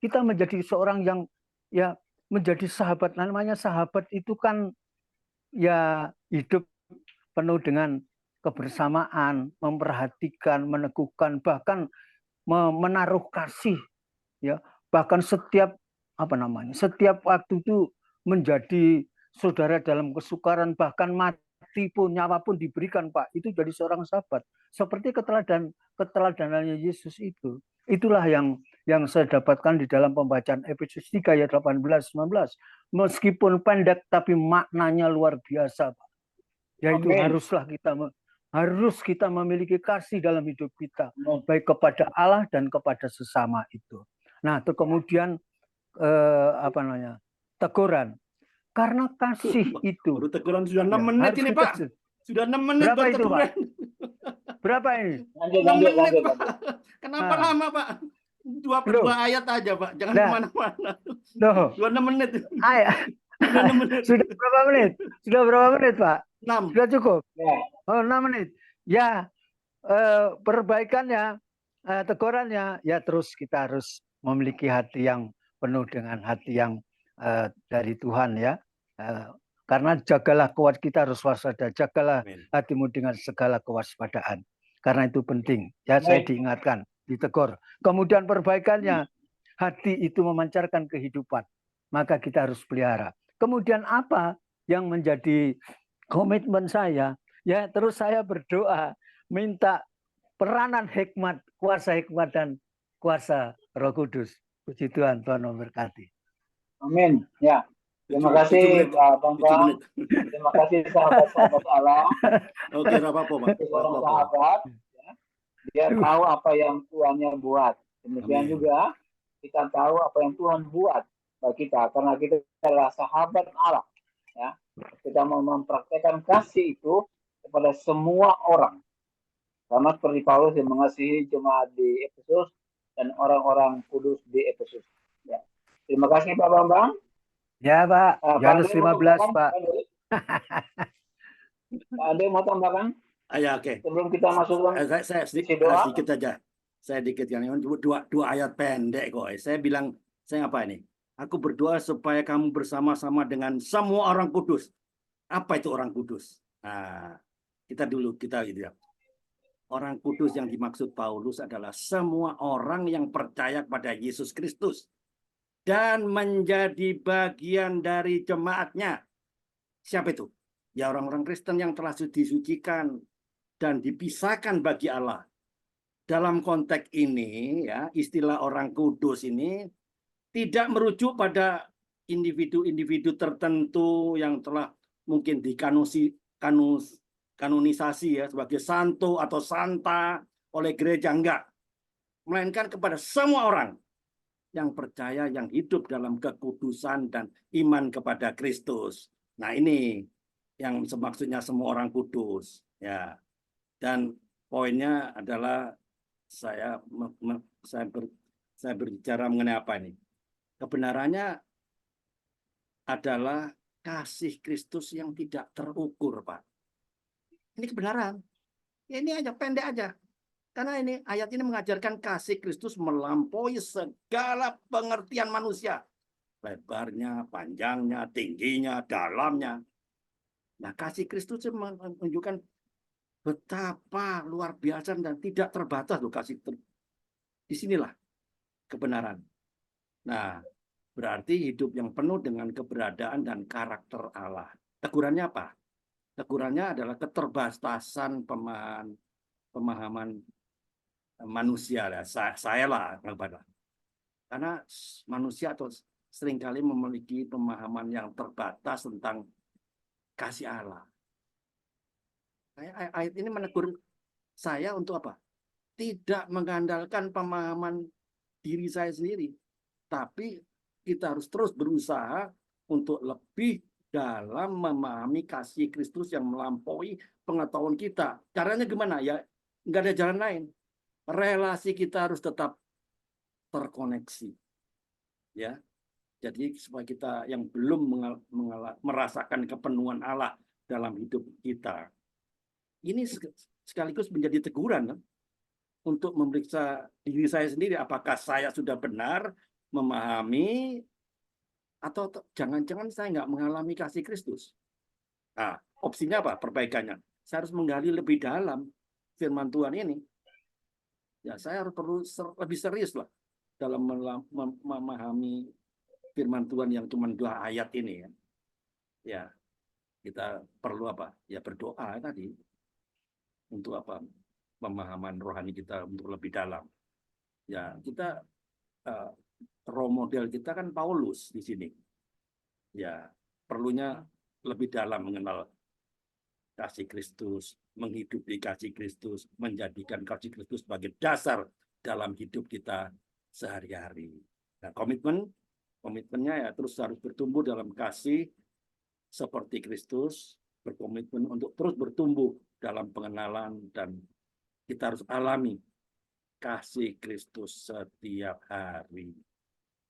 Speaker 2: Kita menjadi seorang yang ya menjadi sahabat. Namanya sahabat itu kan ya hidup penuh dengan kebersamaan, memperhatikan, meneguhkan, bahkan menaruh kasih ya. Bahkan setiap setiap waktu itu menjadi saudara dalam kesukaran, bahkan mati pun, nyawa pun diberikan, Pak. Itu jadi seorang sahabat. Seperti keteladanannya Yesus itu. Itulah yang saya dapatkan di dalam pembacaan Efesus 3 ayat 18-19. Meskipun pendek tapi maknanya luar biasa, Pak. Yaitu harus kita memiliki kasih dalam hidup kita, baik kepada Allah dan kepada sesama itu. Nah, kemudian teguran. Karena kasih itu.
Speaker 3: Baru teguran sudah 6 menit ini, Pak. Sudah 6 menit
Speaker 2: berapa itu, Pak? Berapa ini?
Speaker 3: 6 menit, Pak. Kenapa lama, Pak? 22 ayat aja, Pak. Jangan kemana-mana. 26 menit.
Speaker 2: Sudah berapa menit? Sudah berapa menit, Pak?
Speaker 3: 6.
Speaker 2: Sudah cukup? Oh, 6 menit. Ya, perbaikannya, tegurannya, ya terus kita harus memiliki hati yang penuh dengan hati yang dari Tuhan ya. Karena jagalah kita harus waspada, jagalah hatimu dengan segala kewaspadaan. Karena itu penting. Ya, saya diingatkan, ditegur. Kemudian perbaikannya, hati itu memancarkan kehidupan. Maka kita harus pelihara. Kemudian apa yang menjadi komitmen saya? Ya, terus saya berdoa, minta peranan hikmat, kuasa hikmat dan kuasa Roh Kudus. Puji Tuhan, Tuhan memberkati.
Speaker 1: Amin. Ya. Terima kasih Pak Bambang. Terima kasih sahabat-sahabat Allah.
Speaker 3: Oke, apa-apa, Pak.
Speaker 1: Seorang sahabat, ya, dia tahu apa yang Tuhannya buat. Demikian juga kita tahu apa yang Tuhan buat bagi kita, karena kita adalah sahabat Allah. Ya, kita mau mempraktekkan kasih itu kepada semua orang. Sama seperti Paulus yang mengasihi jemaat di Efesus dan orang-orang kudus di Efesus. Ya. Terima kasih Pak Bambang.
Speaker 2: Ya, Pak. Yohanes 15, Pak.
Speaker 1: Ada yang mau tambahkan?
Speaker 3: Ya, oke.
Speaker 1: Sebelum kita masuk
Speaker 3: saya sedikit aja. Saya dikit yang dua ayat pendek kok. Saya bilang, saya apa ini? Aku berdoa supaya kamu bersama-sama dengan semua orang kudus. Apa itu orang kudus? Nah, kita gitu ya. Orang kudus yang dimaksud Paulus adalah semua orang yang percaya pada Yesus Kristus dan menjadi bagian dari jemaatnya. Siapa itu? Ya orang-orang Kristen yang telah disucikan dan dipisahkan bagi Allah. Dalam konteks ini, ya, istilah orang kudus ini tidak merujuk pada individu-individu tertentu yang telah mungkin dikanonisasi ya sebagai santo atau santa oleh gereja, enggak. Melainkan kepada semua orang yang percaya, yang hidup dalam kekudusan dan iman kepada Kristus. Nah, ini yang maksudnya semua orang kudus, ya. Dan poinnya adalah saya berbicara mengenai apa ini? Kebenarannya adalah kasih Kristus yang tidak terukur, Pak. Ini kebenaran. Ya, ini aja pendek aja. Karena ini ayat ini mengajarkan kasih Kristus melampaui segala pengertian manusia. Lebarnya, panjangnya, tingginya, dalamnya. Nah, kasih Kristus menunjukkan betapa luar biasa dan tidak terbatas loh kasih. Disinilah kebenaran. Nah, berarti hidup yang penuh dengan keberadaan dan karakter Allah. Tegurannya apa? Tegurannya adalah keterbatasan pemahaman manusia lah, saya lah kepada. Karena manusia atau seringkali memiliki pemahaman yang terbatas tentang kasih Allah. Ayat ini menegur saya untuk apa? Tidak mengandalkan pemahaman diri saya sendiri, tapi kita harus terus berusaha untuk lebih dalam memahami kasih Kristus yang melampaui pengetahuan kita. Caranya gimana? Ya, nggak ada jalan lain. Relasi kita harus tetap terkoneksi. Ya, jadi supaya kita yang belum merasakan kepenuhan Allah dalam hidup kita, ini sekaligus menjadi teguran kan? Untuk memeriksa diri saya sendiri, apakah saya sudah benar memahami atau jangan-jangan saya nggak mengalami kasih Kristus. Nah, opsinya apa? Perbaikannya. Saya harus menggali lebih dalam firman Tuhan ini. Ya, saya harus perlu lebih serius lah dalam memahami firman Tuhan yang cuma 2 ayat ini. Ya, kita perlu apa? Ya berdoa tadi untuk apa? Pemahaman rohani kita untuk lebih dalam. Ya, kita role model kita kan Paulus di sini. Ya, perlunya lebih dalam mengenal kasih Kristus, menghidupi kasih Kristus, menjadikan kasih Kristus sebagai dasar dalam hidup kita sehari-hari. Nah, komitmennya ya terus harus bertumbuh dalam kasih seperti Kristus, berkomitmen untuk terus bertumbuh dalam pengenalan, dan kita harus alami kasih Kristus setiap hari.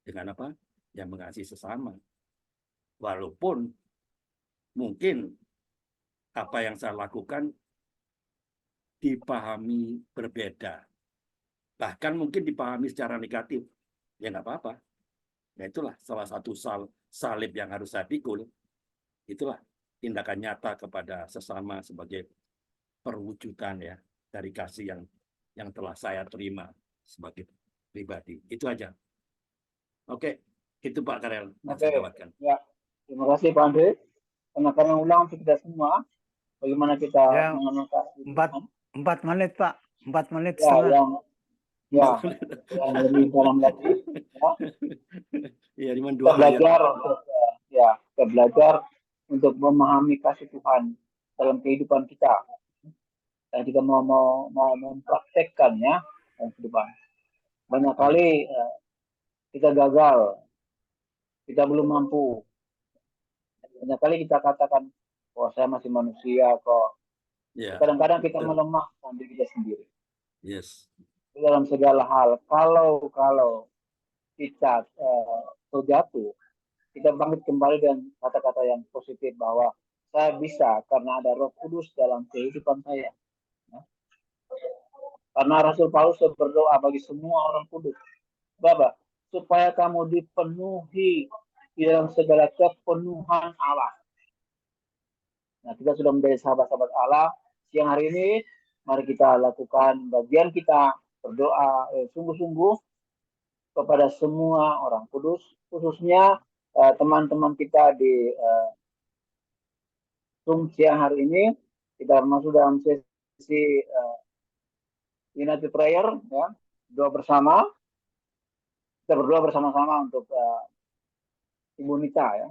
Speaker 3: Dengan apa? Yang mengasihi sesama. Walaupun mungkin apa yang saya lakukan dipahami berbeda. Bahkan mungkin dipahami secara negatif. Ya nggak apa-apa. Nah itulah salah satu salib yang harus saya pikul. Itulah tindakan nyata kepada sesama sebagai perwujudan ya dari kasih yang telah saya terima sebagai pribadi. Itu aja. Oke, itu Pak Karel yang saya dapatkan.
Speaker 1: Ya, terima kasih Pak Andre. Karena ulang untuk kita semua, bagaimana kita
Speaker 2: Ya,
Speaker 1: mengenal kasih Tuhan.
Speaker 2: 4 menit Pak, 4 menit
Speaker 1: Ya,
Speaker 2: setengah.
Speaker 1: yang lebih dalam lagi.
Speaker 3: Ya,
Speaker 1: Kita belajar untuk kita belajar untuk memahami kasih Tuhan dalam kehidupan kita. Dan kita mau mempraktekkannya dalam kehidupan. Banyak kali kita gagal, kita belum mampu. Banyak kali kita katakan, "Oh, saya masih manusia kok." Kadang-kadang kita melemahkan diri kita sendiri.
Speaker 3: Yes.
Speaker 1: Dalam segala hal, kalau kita terjatuh, kita bangkit kembali dengan kata-kata yang positif bahwa saya bisa karena ada Roh Kudus dalam kehidupan saya. Karena Rasul Paulus berdoa bagi semua orang kudus, Bapa, supaya kamu dipenuhi di dalam segala kepenuhan Allah. Nah, kita sudah menjadi sahabat-sahabat Allah. Siang hari ini, mari kita lakukan bagian kita, berdoa sungguh-sungguh kepada semua orang kudus, khususnya teman-teman kita di Zoom siang hari ini. Kita masuk dalam sesi United Prayer, ya, doa bersama. Kita berdoa bersama-sama untuk Ibu Nita, ya,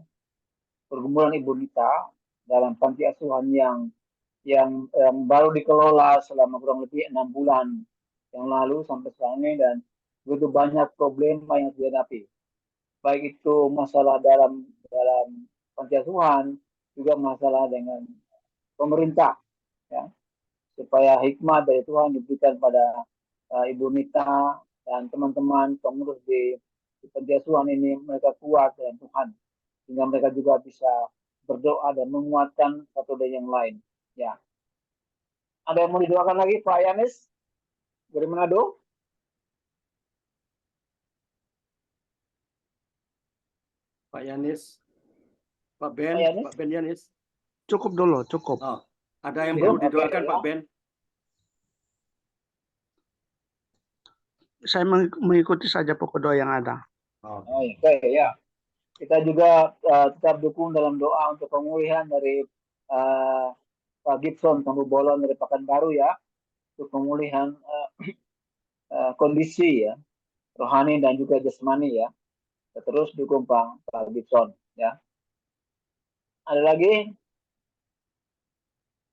Speaker 1: pergumulan Ibu Nita dalam panti asuhan yang baru dikelola selama kurang lebih 6 bulan yang lalu sampai sekarang ini, dan begitu banyak problema yang dihadapi, baik itu masalah dalam panti asuhan, juga masalah dengan pemerintah, ya, supaya hikmah dari Tuhan diberikan pada Ibu Nita dan teman-teman pengurus di panti asuhan ini, mereka kuat dengan Tuhan, sehingga mereka juga bisa berdoa dan menguatkan satu dan yang lain. Ya, ada yang mau didoakan lagi, Pak Yanis dari Manado?
Speaker 3: Pak Yanis, Pak Ben Yanis.
Speaker 6: Cukup dulu, cukup.
Speaker 3: Oh, ada yang perlu didoakan, Pak Ben?
Speaker 6: Saya mengikuti saja pokok doa yang ada.
Speaker 1: Oke, ya. Kita juga tetap dukung dalam doa untuk pemulihan dari Pak Gibson Tambu Bolon dari Pekanbaru, ya, untuk pemulihan kondisi, ya, rohani dan juga jasmani ya. Terus dukung Pak Gibson ya. Ada lagi?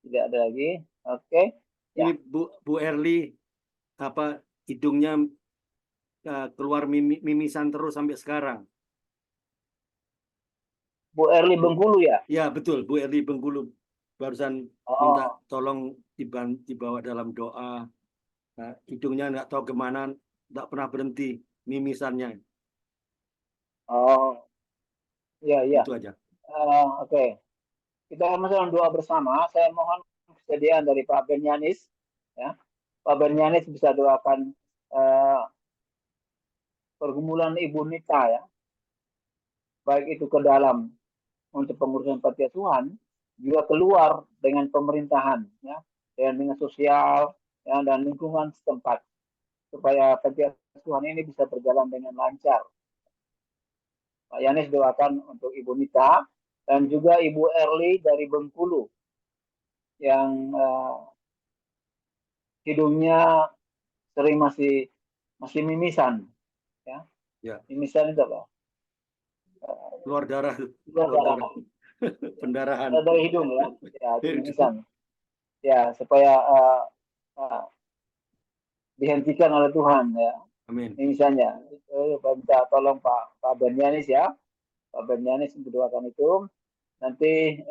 Speaker 1: Tidak ada lagi. Oke. Ya.
Speaker 3: Ini Bu Erli, apa hidungnya keluar mimisan terus sampai sekarang.
Speaker 1: Bu Erli Bengkulu ya?
Speaker 3: Ya betul, Bu Erli Bengkulu barusan minta tolong dibawa dalam doa. Nah, hidungnya nggak tahu kemana, nggak pernah berhenti mimisannya.
Speaker 1: Oh, iya iya.
Speaker 3: Itu aja.
Speaker 1: Oke. Kita masuk doa bersama. Saya mohon kesediaan dari Pak Benyanis. Ya. Pak Benyanis bisa doakan pergumulan Ibu Nita ya. Baik itu ke dalam untuk pengurusan panti asuhan, juga keluar dengan pemerintahan ya, dengan sosial ya, dan lingkungan setempat supaya panti asuhan ini bisa berjalan dengan lancar. Pak Yanis doakan untuk Ibu Nita dan juga Ibu Erli dari Bengkulu yang hidungnya sering masih mimisan ya.
Speaker 3: Ya.
Speaker 1: Mimisan itu apa?
Speaker 3: Keluar darah.
Speaker 1: Keluar darah.
Speaker 3: Pendarahan.
Speaker 1: Dari hidung ya. Ya, mimisan. Ya, supaya dihentikan oleh Tuhan ya.
Speaker 3: Amin.
Speaker 1: Misalnya, minta tolong Pak Benyanis ya. Pak Benyanis untuk doakan itu. Nanti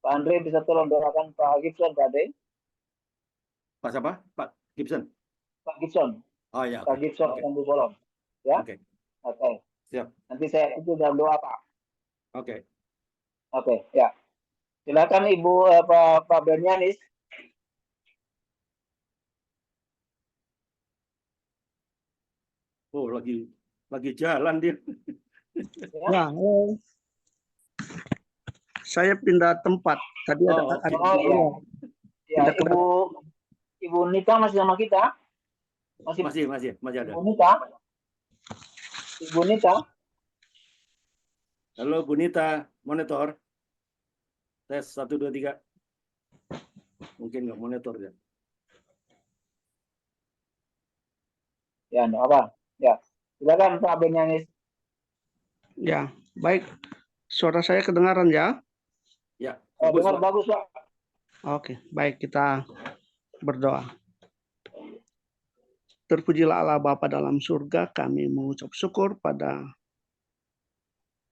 Speaker 1: Pak Andre bisa tolong doakan Pak Gibson, Pak Ade.
Speaker 3: Pak siapa? Pak Gibson.
Speaker 1: Pak Gibson.
Speaker 3: Oh ya.
Speaker 1: Pak Gibson akan bolong. Ya.
Speaker 3: Oke.
Speaker 1: Oke.
Speaker 3: Siap.
Speaker 1: Nanti saya itu dalam doa Pak.
Speaker 3: Oke.
Speaker 1: Oke. Ya. Silakan Ibu Pak Benyanis.
Speaker 3: Oh lagi jalan dia.
Speaker 6: Ya, halo. Saya pindah tempat. Tadi ada
Speaker 1: ya. Ya, Ibu Nita masih sama kita?
Speaker 3: Masih ada.
Speaker 1: Ibu Nita. Ibu Nita.
Speaker 3: Halo Bu Nita, monitor. Tes 1 2 3. Mungkin nggak monitor ya.
Speaker 1: Ya, enggak apa. Ya. Silakan Pak Benyanis.
Speaker 6: Ya, baik. Suara saya kedengaran ya?
Speaker 3: Ya.
Speaker 1: Dengar bagus, Pak.
Speaker 6: Oke, baik, kita berdoa. Terpujilah Allah Bapa dalam surga, kami mengucap syukur pada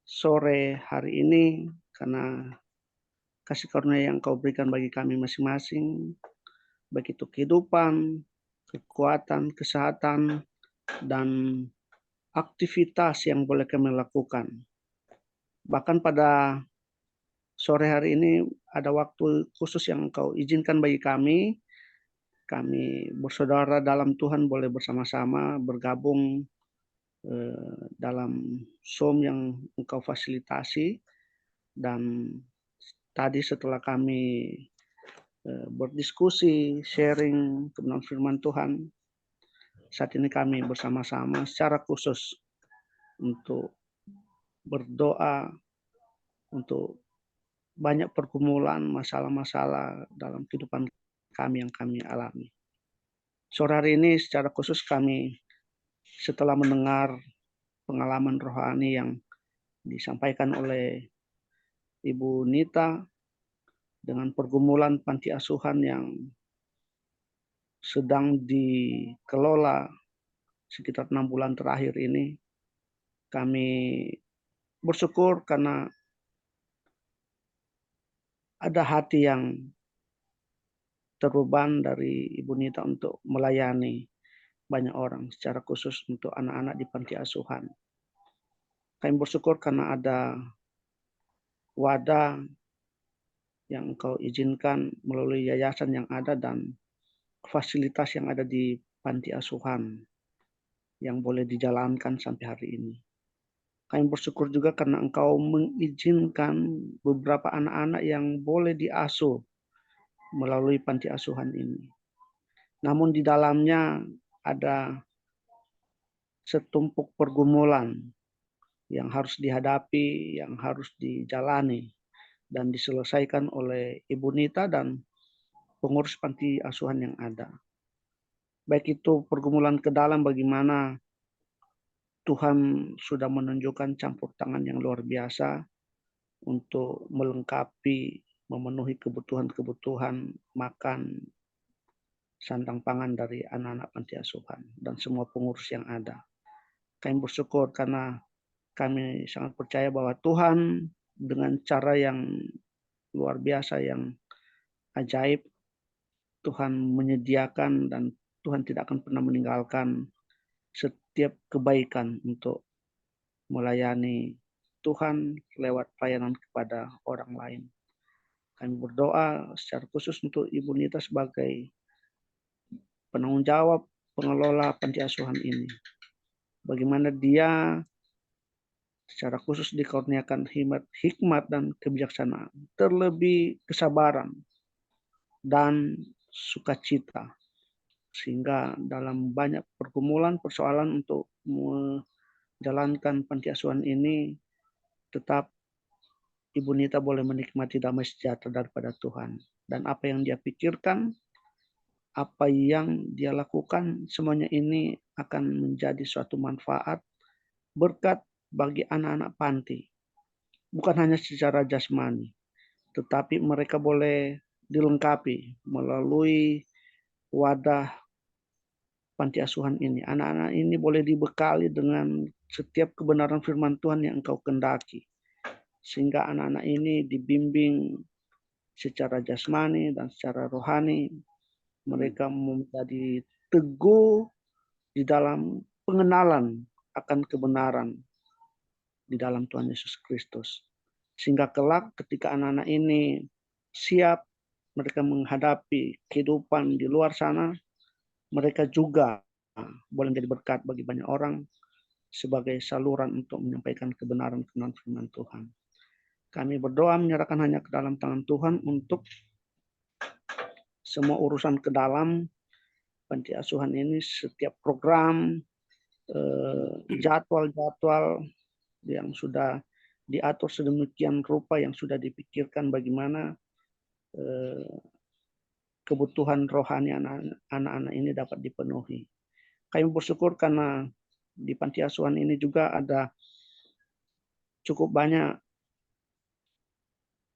Speaker 6: sore hari ini karena kasih karunia yang Kau berikan bagi kami masing-masing, baik itu kehidupan, kekuatan, kesehatan, dan aktivitas yang boleh kami lakukan. Bahkan pada sore hari ini ada waktu khusus yang Kau izinkan bagi kami bersaudara dalam Tuhan boleh bersama-sama bergabung dalam Zoom yang Engkau fasilitasi. Dan tadi setelah kami berdiskusi, sharing kebenaran firman Tuhan, saat ini kami bersama-sama secara khusus untuk berdoa untuk banyak pergumulan, masalah-masalah dalam kehidupan kami yang kami alami. Sore hari ini secara khusus kami setelah mendengar pengalaman rohani yang disampaikan oleh Ibu Nita dengan pergumulan panti asuhan yang sedang dikelola sekitar 6 bulan terakhir ini, kami bersyukur karena ada hati yang terbeban dari Ibu Nita untuk melayani banyak orang, secara khusus untuk anak-anak di panti asuhan. Kami bersyukur karena ada wadah yang Engkau izinkan melalui yayasan yang ada dan fasilitas yang ada di panti asuhan yang boleh dijalankan sampai hari ini. Kami bersyukur juga karena Engkau mengizinkan beberapa anak-anak yang boleh diasuh melalui panti asuhan ini. Namun di dalamnya ada setumpuk pergumulan yang harus dihadapi, yang harus dijalani dan diselesaikan oleh Ibu Nita dan pengurus panti asuhan yang ada. baik itu pergumulan ke dalam, bagaimana Tuhan sudah menunjukkan campur tangan yang luar biasa untuk melengkapi, memenuhi kebutuhan-kebutuhan makan, sandang pangan dari anak-anak panti asuhan dan semua pengurus yang ada. Kami bersyukur karena kami sangat percaya bahwa Tuhan dengan cara yang luar biasa, yang ajaib, Tuhan menyediakan dan Tuhan tidak akan pernah meninggalkan setiap kebaikan untuk melayani Tuhan lewat pelayanan kepada orang lain. Kami berdoa secara khusus untuk Ibu Nita sebagai penanggung jawab pengelola panti asuhan ini. Bagaimana dia secara khusus dikurniakan hikmat dan kebijaksanaan, terlebih kesabaran dan sukacita, sehingga dalam banyak pergumulan persoalan untuk menjalankan panti asuhan ini tetap Ibu Nita boleh menikmati damai sejahtera daripada Tuhan, dan apa yang dia pikirkan, apa yang dia lakukan, semuanya ini akan menjadi suatu manfaat, berkat bagi anak-anak panti. Bukan hanya secara jasmani, tetapi mereka boleh dilengkapi melalui wadah panti asuhan ini. Anak-anak ini boleh dibekali dengan setiap kebenaran firman Tuhan yang engkau kendaki, sehingga anak-anak ini dibimbing secara jasmani dan secara rohani. Mereka menjadi teguh di dalam pengenalan akan kebenaran di dalam Tuhan Yesus Kristus. Sehingga kelak ketika anak-anak ini siap mereka menghadapi kehidupan di luar sana, mereka juga boleh menjadi berkat bagi banyak orang sebagai saluran untuk menyampaikan kebenaran firman Tuhan. Kami berdoa menyerahkan hanya ke dalam tangan Tuhan untuk semua urusan ke dalam panti asuhan ini, setiap program, jadwal-jadwal yang sudah diatur sedemikian rupa, yang sudah dipikirkan bagaimana kebutuhan rohani anak-anak ini dapat dipenuhi. Kami bersyukur karena di panti asuhan ini juga ada cukup banyak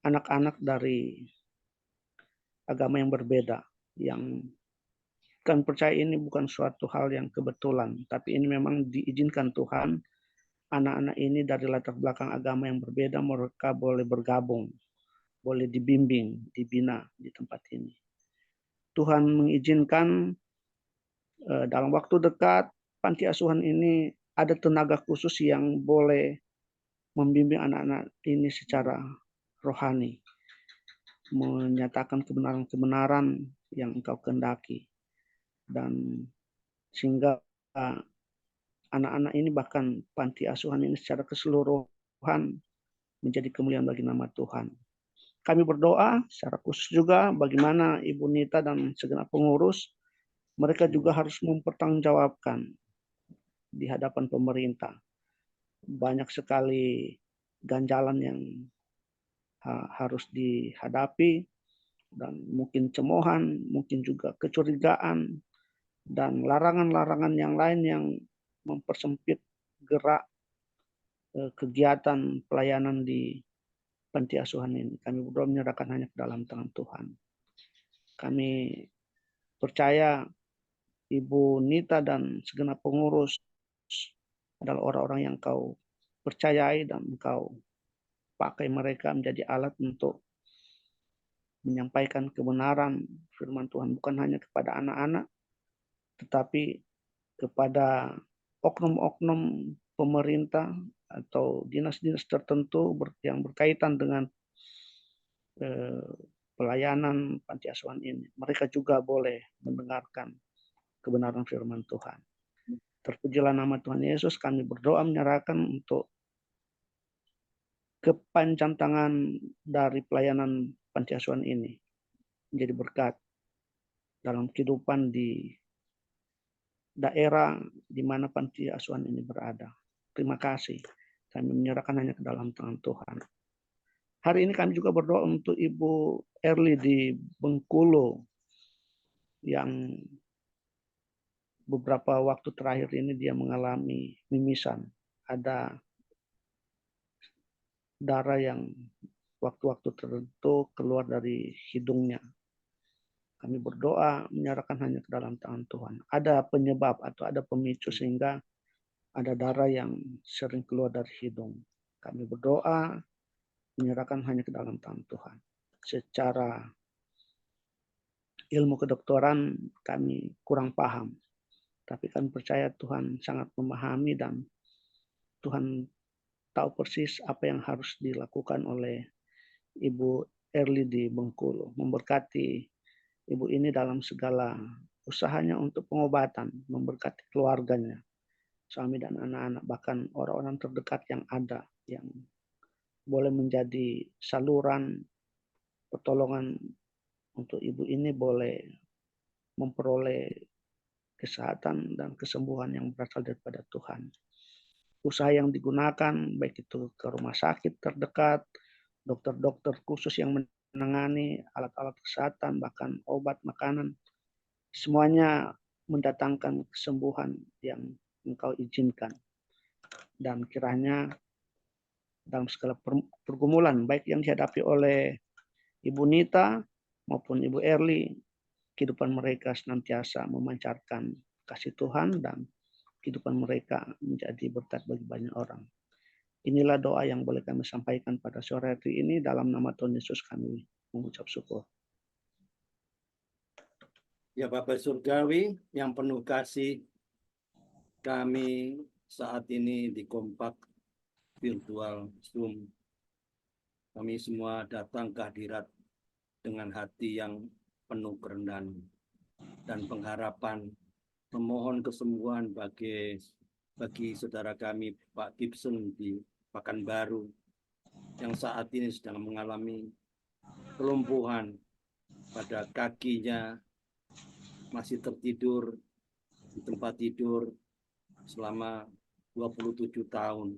Speaker 6: anak-anak dari agama yang berbeda, yang kami percaya ini bukan suatu hal yang kebetulan, tapi ini memang diizinkan Tuhan. Anak-anak ini dari latar belakang agama yang berbeda, mereka boleh bergabung, boleh dibimbing, dibina di tempat ini. Tuhan mengizinkan dalam waktu dekat panti asuhan ini ada tenaga khusus yang boleh membimbing anak-anak ini secara rohani, menyatakan kebenaran-kebenaran yang engkau kehendaki, dan sehingga anak-anak ini, bahkan panti asuhan ini secara keseluruhan menjadi kemuliaan bagi nama Tuhan. Kami berdoa secara khusus juga bagaimana Ibu Nita dan segenap pengurus, mereka juga harus mempertanggungjawabkan di hadapan pemerintah. Banyak sekali ganjalan yang harus dihadapi, dan mungkin cemoohan, mungkin juga kecurigaan, dan larangan-larangan yang lain yang mempersempit gerak kegiatan pelayanan di panti asuhan ini. Kami berdoa menyerahkan hanya ke dalam tangan Tuhan. Kami percaya Ibu Nita dan segenap pengurus adalah orang-orang yang kau percayai dan kau pakai mereka menjadi alat untuk menyampaikan kebenaran firman Tuhan, bukan hanya kepada anak-anak, tetapi kepada oknum-oknum pemerintah atau dinas-dinas tertentu yang berkaitan dengan pelayanan panti asuhan ini. Mereka juga boleh mendengarkan kebenaran firman Tuhan. Terpujilah nama Tuhan Yesus. Kami berdoa menyerahkan untuk kepanjang tangan dari pelayanan panti asuhan ini menjadi berkat dalam kehidupan di daerah di mana panti asuhan ini berada. Terima kasih. Kami menyerahkan hanya ke dalam tangan Tuhan. Hari ini kami juga berdoa untuk Ibu Erli di Bengkulu yang beberapa waktu terakhir ini dia mengalami mimisan. Ada darah yang waktu-waktu tertentu keluar dari hidungnya. Kami berdoa menyerahkan hanya ke dalam tangan Tuhan. Ada penyebab atau ada pemicu sehingga ada darah yang sering keluar dari hidung. Kami berdoa menyerahkan hanya ke dalam tangan Tuhan. Secara ilmu kedokteran kami kurang paham. Tapi kami percaya Tuhan sangat memahami dan Tuhan tahu persis apa yang harus dilakukan oleh Ibu Erli di Bengkulu. Memberkati Ibu ini dalam segala usahanya untuk pengobatan, memberkati keluarganya, suami dan anak-anak, bahkan orang-orang terdekat yang ada, yang boleh menjadi saluran pertolongan untuk Ibu ini boleh memperoleh kesehatan dan kesembuhan yang berasal daripada Tuhan. Usaha yang digunakan, baik itu ke rumah sakit terdekat, dokter-dokter khusus yang menangani, alat-alat kesehatan, bahkan obat, makanan, semuanya mendatangkan kesembuhan yang Engkau izinkan. Dan kiranya dalam segala pergumulan, baik yang dihadapi oleh Ibu Nita maupun Ibu Erli, kehidupan mereka senantiasa memancarkan kasih Tuhan dan kehidupan mereka menjadi berkat bagi banyak orang. Inilah doa yang boleh kami sampaikan pada sore hari ini. Dalam nama Tuhan Yesus kami mengucap syukur.
Speaker 3: Ya Bapak Surgawi yang penuh kasih, kami saat ini di Kompak Virtual Zoom, kami semua datang ke hadirat dengan hati yang penuh kerendahan dan pengharapan, memohon kesembuhan bagi saudara kami Pak Gibson di Pekanbaru yang saat ini sedang mengalami kelumpuhan pada kakinya, masih tertidur di tempat tidur selama 27 tahun.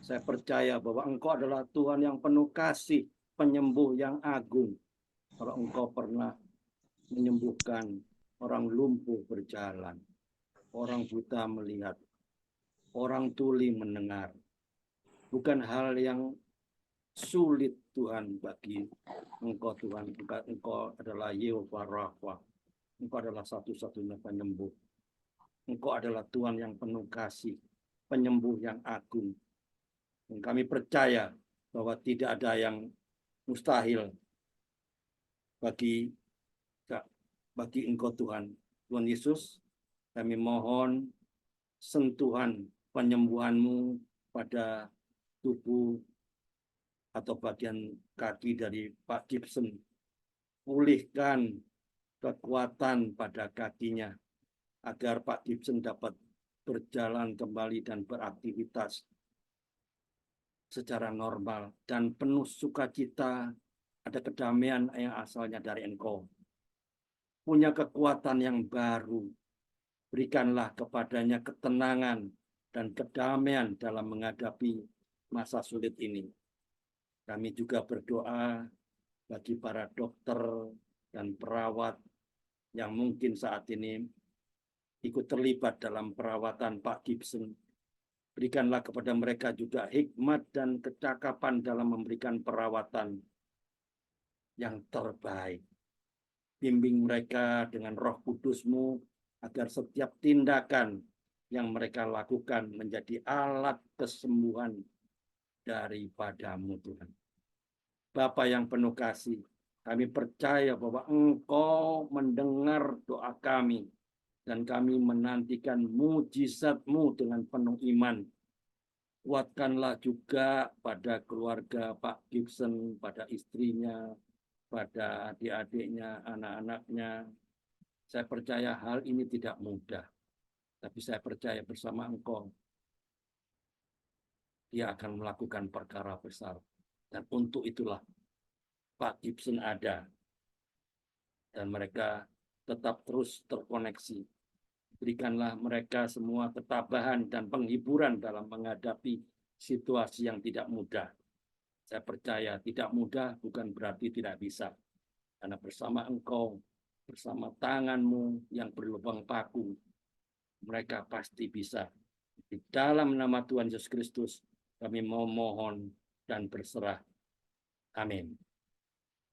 Speaker 3: Saya percaya bahwa Engkau adalah Tuhan yang penuh kasih, penyembuh yang agung. Kalau Engkau pernah menyembuhkan orang lumpuh berjalan, orang buta melihat, orang tuli mendengar. Bukan hal yang sulit Tuhan bagi Engkau Tuhan. Engkau adalah Yehovah Rafa. Engkau adalah satu-satunya penyembuh. Engkau adalah Tuhan yang penuh kasih, penyembuh yang agung. Dan kami percaya bahwa tidak ada yang mustahil bagi Engkau Tuhan. Tuhan Yesus, kami mohon sentuhan penyembuhan-Mu pada tubuh atau bagian kaki dari Pak Gibson. Pulihkan kekuatan pada kakinya agar Pak Gibson dapat berjalan kembali dan beraktivitas secara normal dan penuh sukacita. Ada kedamaian yang asalnya dari Engkau. Punya kekuatan yang baru. Berikanlah kepadanya ketenangan dan kedamaian dalam menghadapi masa sulit ini. Kami juga berdoa bagi para dokter dan perawat yang mungkin saat ini ikut terlibat dalam perawatan Pak Gibson. Berikanlah kepada mereka juga hikmat dan kecakapan dalam memberikan perawatan yang terbaik. Bimbing mereka dengan Roh Kudus-Mu agar setiap tindakan yang mereka lakukan menjadi alat kesembuhan daripada-Mu Tuhan. Bapa yang penuh kasih, kami percaya bahwa Engkau mendengar doa kami dan kami menantikan mujizat-Mu dengan penuh iman. Kuatkanlah juga pada keluarga Pak Gibson, pada istrinya, pada adik-adiknya, anak-anaknya. Saya percaya hal ini tidak mudah. Tapi saya percaya bersama Engkau, Dia akan melakukan perkara besar. Dan untuk itulah Pak Gibson ada. Dan mereka tetap terus terkoneksi. Berikanlah mereka semua ketabahan dan penghiburan dalam menghadapi situasi yang tidak mudah. Saya percaya tidak mudah bukan berarti tidak bisa. Karena bersama Engkau, bersama tangan-Mu yang berlubang paku, mereka pasti bisa. Di dalam nama Tuhan Yesus Kristus kami memohon dan berserah. Amin.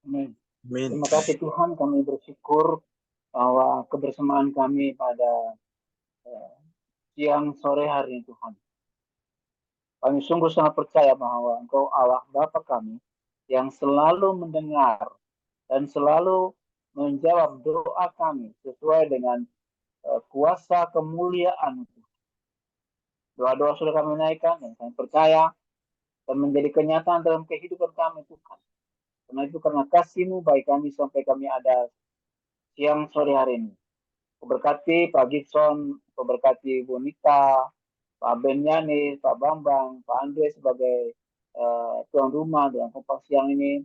Speaker 1: Amin.
Speaker 5: Amin.
Speaker 1: Terima kasih Tuhan, kami bersyukur bahwa kebersamaan kami pada siang sore hari ini Tuhan. Kami sungguh sangat percaya bahwa Engkau Allah Bapa kami yang selalu mendengar dan selalu menjawab doa kami sesuai dengan kuasa kemuliaan. Doa-doa sudah kami naikkan dan kami percaya dan menjadi kenyataan dalam kehidupan kami Tuhan. Karena itu karena kasih-Mu baik kami sampai kami ada siang sore hari ini. Kau berkati Pak Gibson, Kau berkati Bu Nita, Pak Benyanis, Pak Bambang, Pak Andre sebagai tuan rumah dalam kompak siang ini.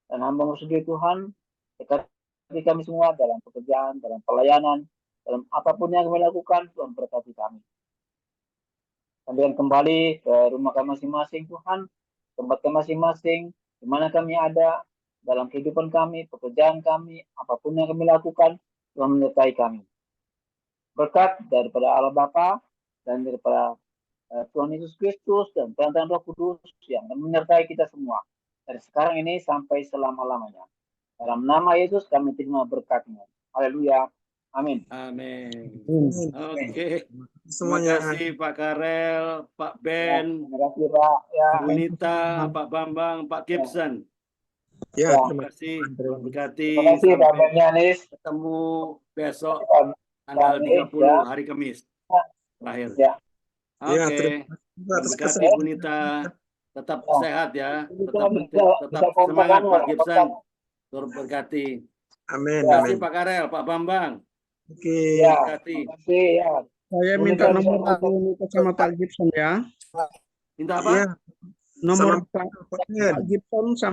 Speaker 1: Dan hamba-Mu sendiri Tuhan, berkati kami semua dalam pekerjaan, dalam pelayanan, dalam apapun yang kami lakukan, Tuhan berkati kami. Kami kembali ke rumah kami masing-masing Tuhan, tempat kami masing-masing, di mana kami ada, dalam kehidupan kami, pekerjaan kami, apapun yang kami lakukan, Tuhan menyertai kami. Berkat daripada Allah Bapa dan daripada Tuhan Yesus Kristus dan Tuhan Roh Kudus yang menyertai kita semua dari sekarang ini sampai selama-lamanya. Dalam nama Yesus kami terima berkat-Mu. Haleluya. Amin.
Speaker 3: Amin.
Speaker 5: Amin.
Speaker 3: Oke. Terima
Speaker 5: Semuanya.
Speaker 3: kasih Pak Karel, Pak Ben,
Speaker 1: Terima kasih Pak. Ya.
Speaker 3: Bu Nita, Pak Bambang, Pak Gibson.
Speaker 5: Ya,
Speaker 3: Terima kasih. Tuhan berkati.
Speaker 1: Terima kasih Pak
Speaker 3: Sampai
Speaker 1: Benyanis.
Speaker 3: ketemu besok
Speaker 1: Pak
Speaker 3: tanggal
Speaker 1: Benyanis,
Speaker 3: 30
Speaker 1: ya.
Speaker 3: hari Kamis terakhir.
Speaker 1: Ya.
Speaker 5: Ya,
Speaker 3: Oke.
Speaker 5: terima kasih
Speaker 3: Tuhan
Speaker 5: atas
Speaker 3: berkati
Speaker 5: kesempatan.
Speaker 3: Bu Nita. Tetap
Speaker 1: Ya.
Speaker 3: sehat ya.
Speaker 1: Bisa
Speaker 3: Tetap
Speaker 1: kompak
Speaker 3: semangat
Speaker 1: kan,
Speaker 3: Pak Gibson. Tuhan berkati.
Speaker 5: Amin.
Speaker 3: Terima kasih
Speaker 5: Amin.
Speaker 3: Pak Karel, Pak Bambang.
Speaker 5: Oke.
Speaker 1: Ya.
Speaker 3: Terima kasih.
Speaker 1: Terima kasih ya.
Speaker 6: Saya
Speaker 1: Bu
Speaker 6: minta
Speaker 1: Nita bisa
Speaker 6: nomor
Speaker 1: kontak.
Speaker 6: Bu Nita sama Pak Gibson ya.
Speaker 3: Minta apa?
Speaker 5: Ya,
Speaker 6: Nomor
Speaker 5: sama
Speaker 6: Pak Gibson sama